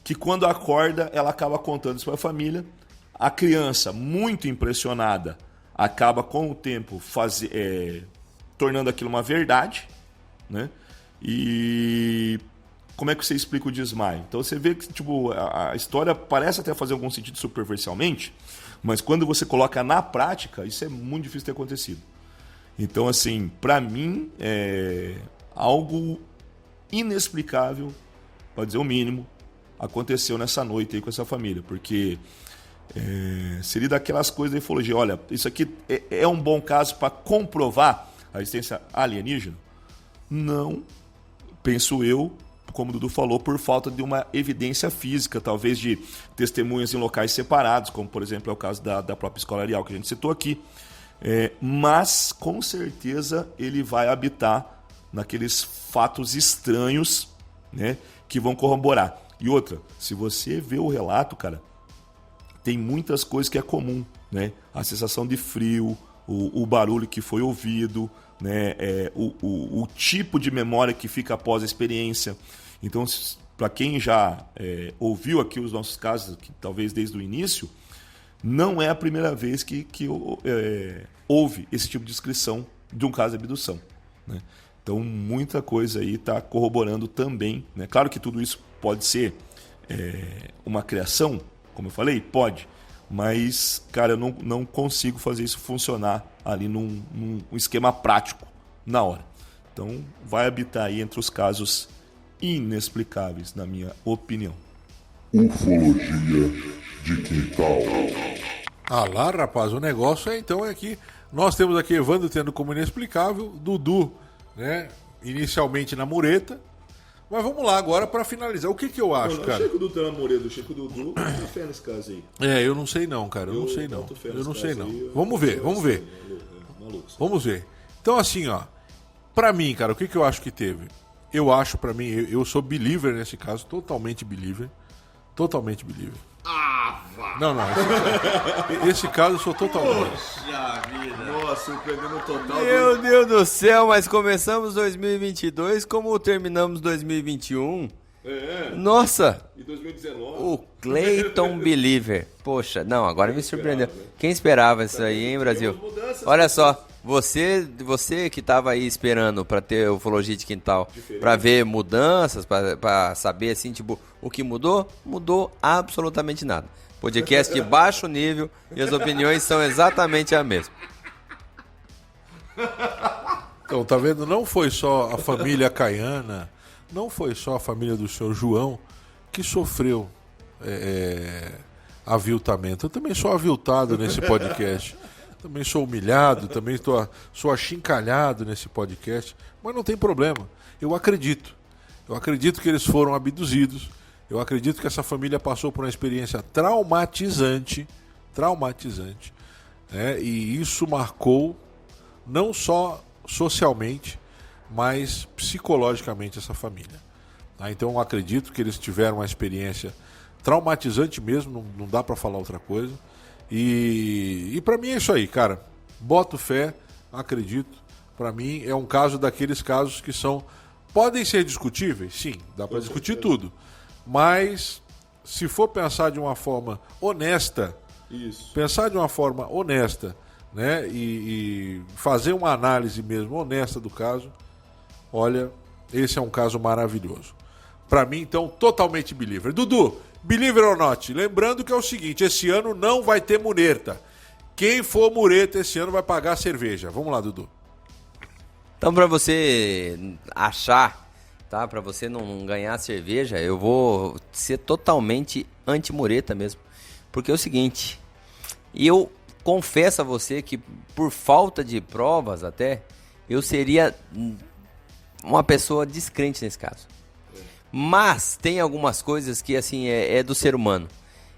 que quando acorda ela acaba contando isso para a família. A criança, muito impressionada, acaba com o tempo tornando aquilo uma verdade, né? E como é que você explica o desmaio? Então você vê que tipo, a história parece até fazer algum sentido superficialmente, mas quando você coloca na prática, isso é muito difícil de ter acontecido. Então, assim, para mim, é algo inexplicável, para dizer o mínimo, aconteceu nessa noite aí com essa família, porque seria daquelas coisas da ufologia. Olha, isso aqui é um bom caso para comprovar a existência alienígena? Não, penso eu, como o Dudu falou, por falta de uma evidência física, talvez de testemunhas em locais separados, como por exemplo é o caso da própria Escola Arial que a gente citou aqui. Mas com certeza ele vai habitar naqueles fatos estranhos, né, que vão corroborar. E outra, se você vê o relato, cara, tem muitas coisas que é comum, né? A sensação de frio, o barulho que foi ouvido, né? O tipo de memória que fica após a experiência. Então, para quem já ouviu aqui os nossos casos, que talvez desde o início, não é a primeira vez que houve esse tipo de descrição de um caso de abdução, né? Então, muita coisa aí está corroborando também, né? Claro que tudo isso pode ser uma criação, como eu falei, pode. Mas, cara, eu não consigo fazer isso funcionar ali num esquema prático na hora. Então, vai habitar aí entre os casos inexplicáveis, na minha opinião.
Ufologia de quintal.
Ah lá, rapaz, o negócio então é que nós temos aqui Evandro tendo como inexplicável, Dudu, né, inicialmente na mureta. Mas vamos lá agora para finalizar. O que eu acho, cara?
O Chico Dudu tá na mureta, o Chico Dudu tá fé nesse caso aí.
Eu não sei não, cara. Eu não sei não. Vamos ver. Vamos ver. Então assim, ó. Pra mim, cara, o que eu acho que teve? Eu acho, pra mim, eu sou believer nesse caso, totalmente believer. Não. Esse caso eu sou totalmente.
Poxa vida.
Nossa, surpreendendo total.
Meu Deus do céu, mas começamos 2022 como terminamos 2021. Nossa!
E 2019.
O Clayton Believer. Poxa, não, agora me surpreendeu. Quem esperava isso aí, hein, Brasil? Olha só, você que estava aí esperando para ter ufologia de quintal, para ver mudanças, para saber assim, tipo, o que mudou? Mudou absolutamente nada. Podcast de baixo nível e as opiniões são exatamente a mesma.
Então, tá vendo? Não foi só a família Caiana, não foi só a família do senhor João que sofreu aviltamento. Eu também sou aviltado nesse podcast. Também sou humilhado, também sou achincalhado nesse podcast. Mas não tem problema. Eu acredito que eles foram abduzidos. Eu acredito que essa família passou por uma experiência traumatizante, né? E isso marcou não só socialmente, mas psicologicamente essa família. Tá? Então eu acredito que eles tiveram uma experiência traumatizante mesmo, não dá para falar outra coisa. E para mim é isso aí, cara. Boto fé, acredito. Para mim é um caso daqueles casos que podem ser discutíveis, sim, dá para discutir tudo. Mas se for pensar de uma forma honesta, né, e fazer uma análise mesmo honesta do caso, olha, esse é um caso maravilhoso. Para mim, então, totalmente believer. Dudu, believer or not? Lembrando que é o seguinte, esse ano não vai ter mureta. Quem for mureta esse ano vai pagar a cerveja. Vamos lá, Dudu.
Então, para você achar, tá? Para você não ganhar cerveja, eu vou ser totalmente anti-mureta mesmo. Porque é o seguinte, eu confesso a você que por falta de provas até, eu seria uma pessoa descrente nesse caso. Mas tem algumas coisas que assim é do ser humano.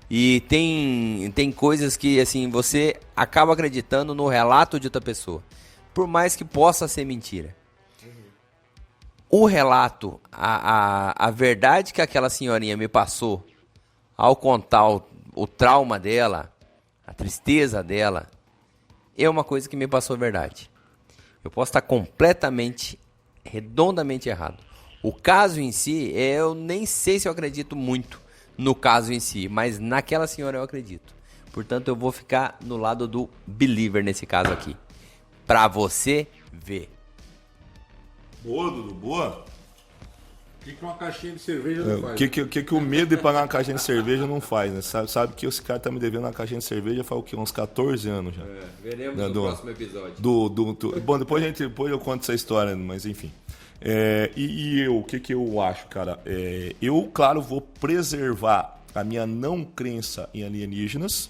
E tem coisas que assim você acaba acreditando no relato de outra pessoa. Por mais que possa ser mentira. O relato, a verdade que aquela senhorinha me passou ao contar o trauma dela, a tristeza dela, é uma coisa que me passou a verdade. Eu posso estar completamente, redondamente errado. O caso em si, eu nem sei se eu acredito muito no caso em si, mas naquela senhora eu acredito. Portanto, eu vou ficar no lado do believer nesse caso aqui. Pra você ver.
Boa, Dudu, boa.
O que uma caixinha de cerveja não
O
faz?
que o medo de pagar uma caixinha de cerveja não faz, né? Sabe que esse cara tá me devendo uma caixinha de cerveja faz o quê? Uns 14 anos já.
Veremos
Né,
no próximo episódio.
Bom, depois eu conto essa história, mas enfim. O que eu acho, cara? Eu, claro, vou preservar a minha não crença em alienígenas,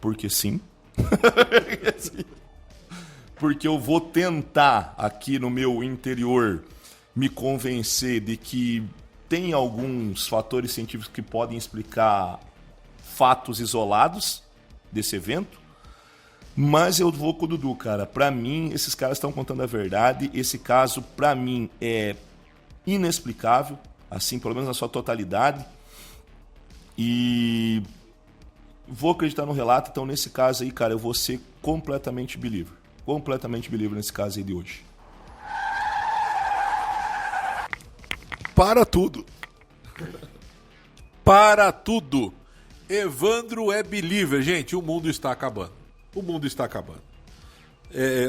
porque sim. Porque eu vou tentar aqui no meu interior me convencer de que tem alguns fatores científicos que podem explicar fatos isolados desse evento. Mas eu vou com o Dudu, cara. Pra mim, esses caras estão contando a verdade. Esse caso, pra mim, é inexplicável, assim, pelo menos na sua totalidade. E vou acreditar no relato. Então, nesse caso aí, cara, eu vou ser completamente believer. Completamente believer nesse caso aí de hoje.
Para tudo. Para tudo. Evandro é believer. Gente, o mundo está acabando. O mundo está acabando.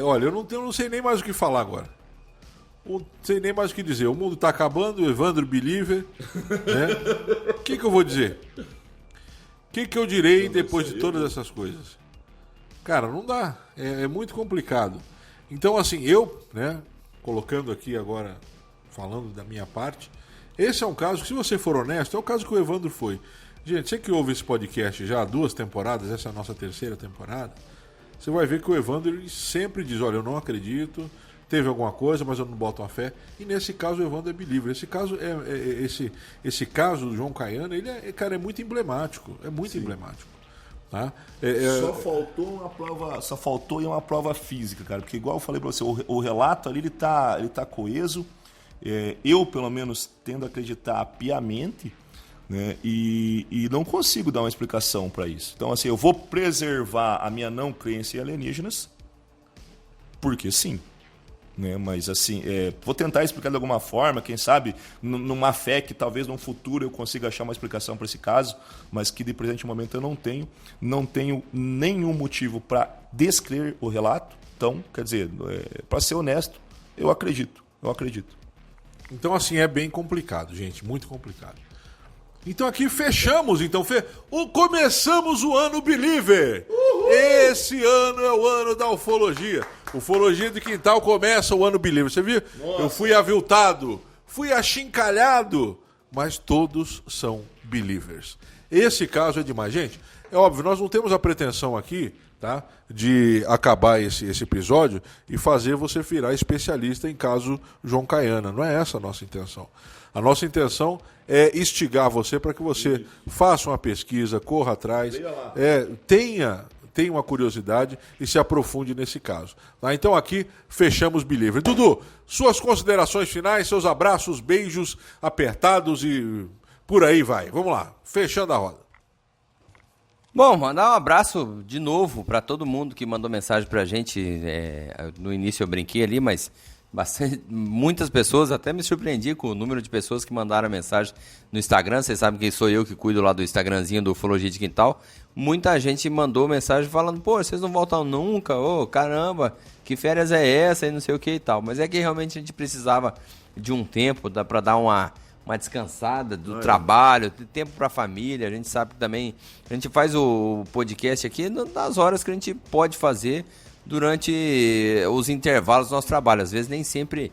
Olha, eu não sei nem mais o que falar agora. Não sei nem mais o que dizer. O mundo está acabando, o Evandro believer. Né? O que eu vou dizer? O que eu direi depois de todas essas coisas? Cara, não dá. É muito complicado. Então, assim, eu, né, colocando aqui agora, falando da minha parte, esse é um caso que, se você for honesto, é o caso que o Evandro foi. Gente, você que ouve esse podcast já há 2 temporadas, essa é a nossa 3ª temporada, você vai ver que o Evandro ele sempre diz, olha, eu não acredito, teve alguma coisa, mas eu não boto uma fé. E nesse caso o Evandro é believer. Esse caso esse caso do João Caiana, ele cara, é muito emblemático. É muito emblemático. Tá?
Só faltou uma prova física, cara. Porque igual eu falei pra você, o relato ali ele tá coeso. Eu, pelo menos, tendo a acreditar piamente, né, e não consigo dar uma explicação para isso. Então, assim, eu vou preservar a minha não crença em alienígenas, porque sim. Né, mas, assim, vou tentar explicar de alguma forma, quem sabe, numa fé que talvez no futuro eu consiga achar uma explicação para esse caso, mas que de presente momento eu não tenho. Não tenho nenhum motivo para descrer o relato. Então, quer dizer, para ser honesto, eu acredito.
Então, assim, é bem complicado, gente. Muito complicado. Então aqui fechamos, começamos o ano Believer. Uhul. Esse ano é o ano da ufologia. Ufologia de Quintal começa o ano Believer. Você viu? Nossa. Eu fui aviltado, fui achincalhado, mas todos são Believers. Esse caso é demais. Gente, é óbvio, nós não temos a pretensão aqui, tá, de acabar esse episódio e fazer você virar especialista em caso João Caiana. Não é essa a nossa intenção. A nossa intenção é instigar você para que você faça uma pesquisa, corra atrás, tenha uma curiosidade e se aprofunde nesse caso. Tá? Então aqui fechamos Believer. Dudu, suas considerações finais, seus abraços, beijos apertados e por aí vai. Vamos lá, fechando a roda.
Bom, mandar um abraço de novo para todo mundo que mandou mensagem pra gente. No início eu brinquei ali, mas muitas pessoas, até me surpreendi com o número de pessoas que mandaram mensagem no Instagram. Vocês sabem que sou eu que cuido lá do Instagramzinho do Ufologia de Quintal. Muita gente mandou mensagem falando, pô, vocês não voltam nunca, caramba, que férias é essa e não sei o que e tal. Mas é que realmente a gente precisava de um tempo para dar uma descansada do trabalho, tempo para a família. A gente sabe que também a gente faz o podcast aqui nas horas que a gente pode fazer, durante os intervalos do nosso trabalho. Às vezes nem sempre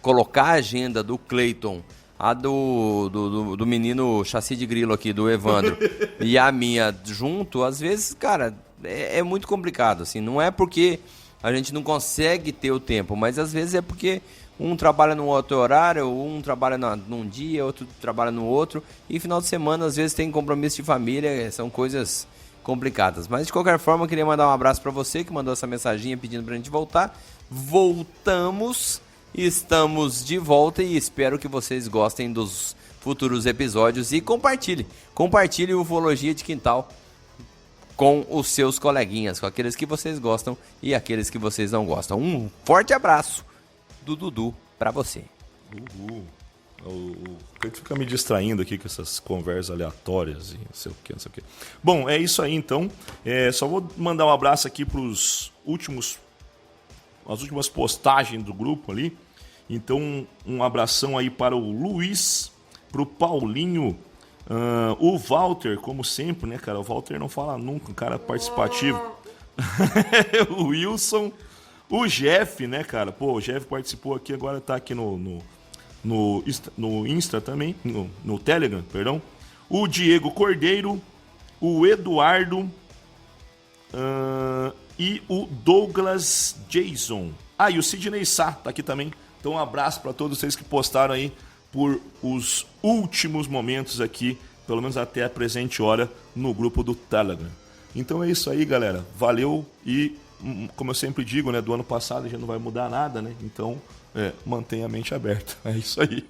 colocar a agenda do Cleiton, a do menino chassi de grilo aqui, do Evandro, e a minha junto, às vezes, cara, é muito complicado, assim. Não é porque a gente não consegue ter o tempo, mas às vezes é porque um trabalha num outro horário, um trabalha num dia, outro trabalha no outro, e final de semana às vezes tem compromisso de família, são coisas complicadas. Mas de qualquer forma, eu queria mandar um abraço para você que mandou essa mensaginha pedindo pra gente voltar. Voltamos, estamos de volta e espero que vocês gostem dos futuros episódios e compartilhe o Ufologia de Quintal com os seus coleguinhas, com aqueles que vocês gostam e aqueles que vocês não gostam. Um forte abraço do Dudu pra você.
O Cleiton fica me distraindo aqui com essas conversas aleatórias e não sei o que, não sei o que. Bom, é isso aí então. Só vou mandar um abraço aqui pros as últimas postagens do grupo ali. Então, um abração aí para o Luiz, pro Paulinho, o Walter, como sempre, né, cara? O Walter não fala nunca, um cara participativo. O Wilson, o Jeff, né, cara? Pô, o Jeff participou aqui, agora tá aqui no Insta também, no Telegram, perdão. O Diego Cordeiro, o Eduardo e o Douglas Jason. E o Sidney Sá tá aqui também. Então um abraço para todos vocês que postaram aí por os últimos momentos aqui, pelo menos até a presente hora, no grupo do Telegram. Então é isso aí, galera. Valeu e, como eu sempre digo, né, do ano passado já não vai mudar nada, né? Então, mantenha a mente aberta. É isso aí.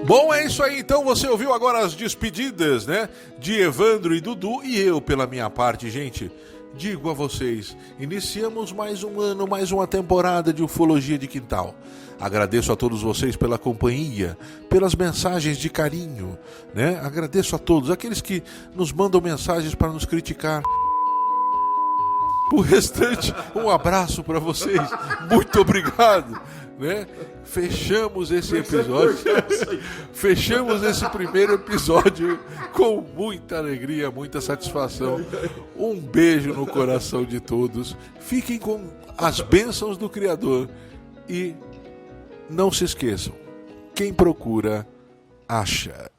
Bom, é isso aí, então você ouviu agora as despedidas, né, de Evandro e Dudu, e eu, pela minha parte, gente, digo a vocês, iniciamos mais um ano, mais uma temporada de Ufologia de Quintal. Agradeço a todos vocês pela companhia, pelas mensagens de carinho, né, agradeço a todos, aqueles que nos mandam mensagens para nos criticar. O restante, um abraço para vocês, muito obrigado, né? Fechamos esse episódio, fechamos esse primeiro episódio com muita alegria, muita satisfação. Um beijo no coração de todos, fiquem com as bênçãos do Criador e não se esqueçam, quem procura, acha.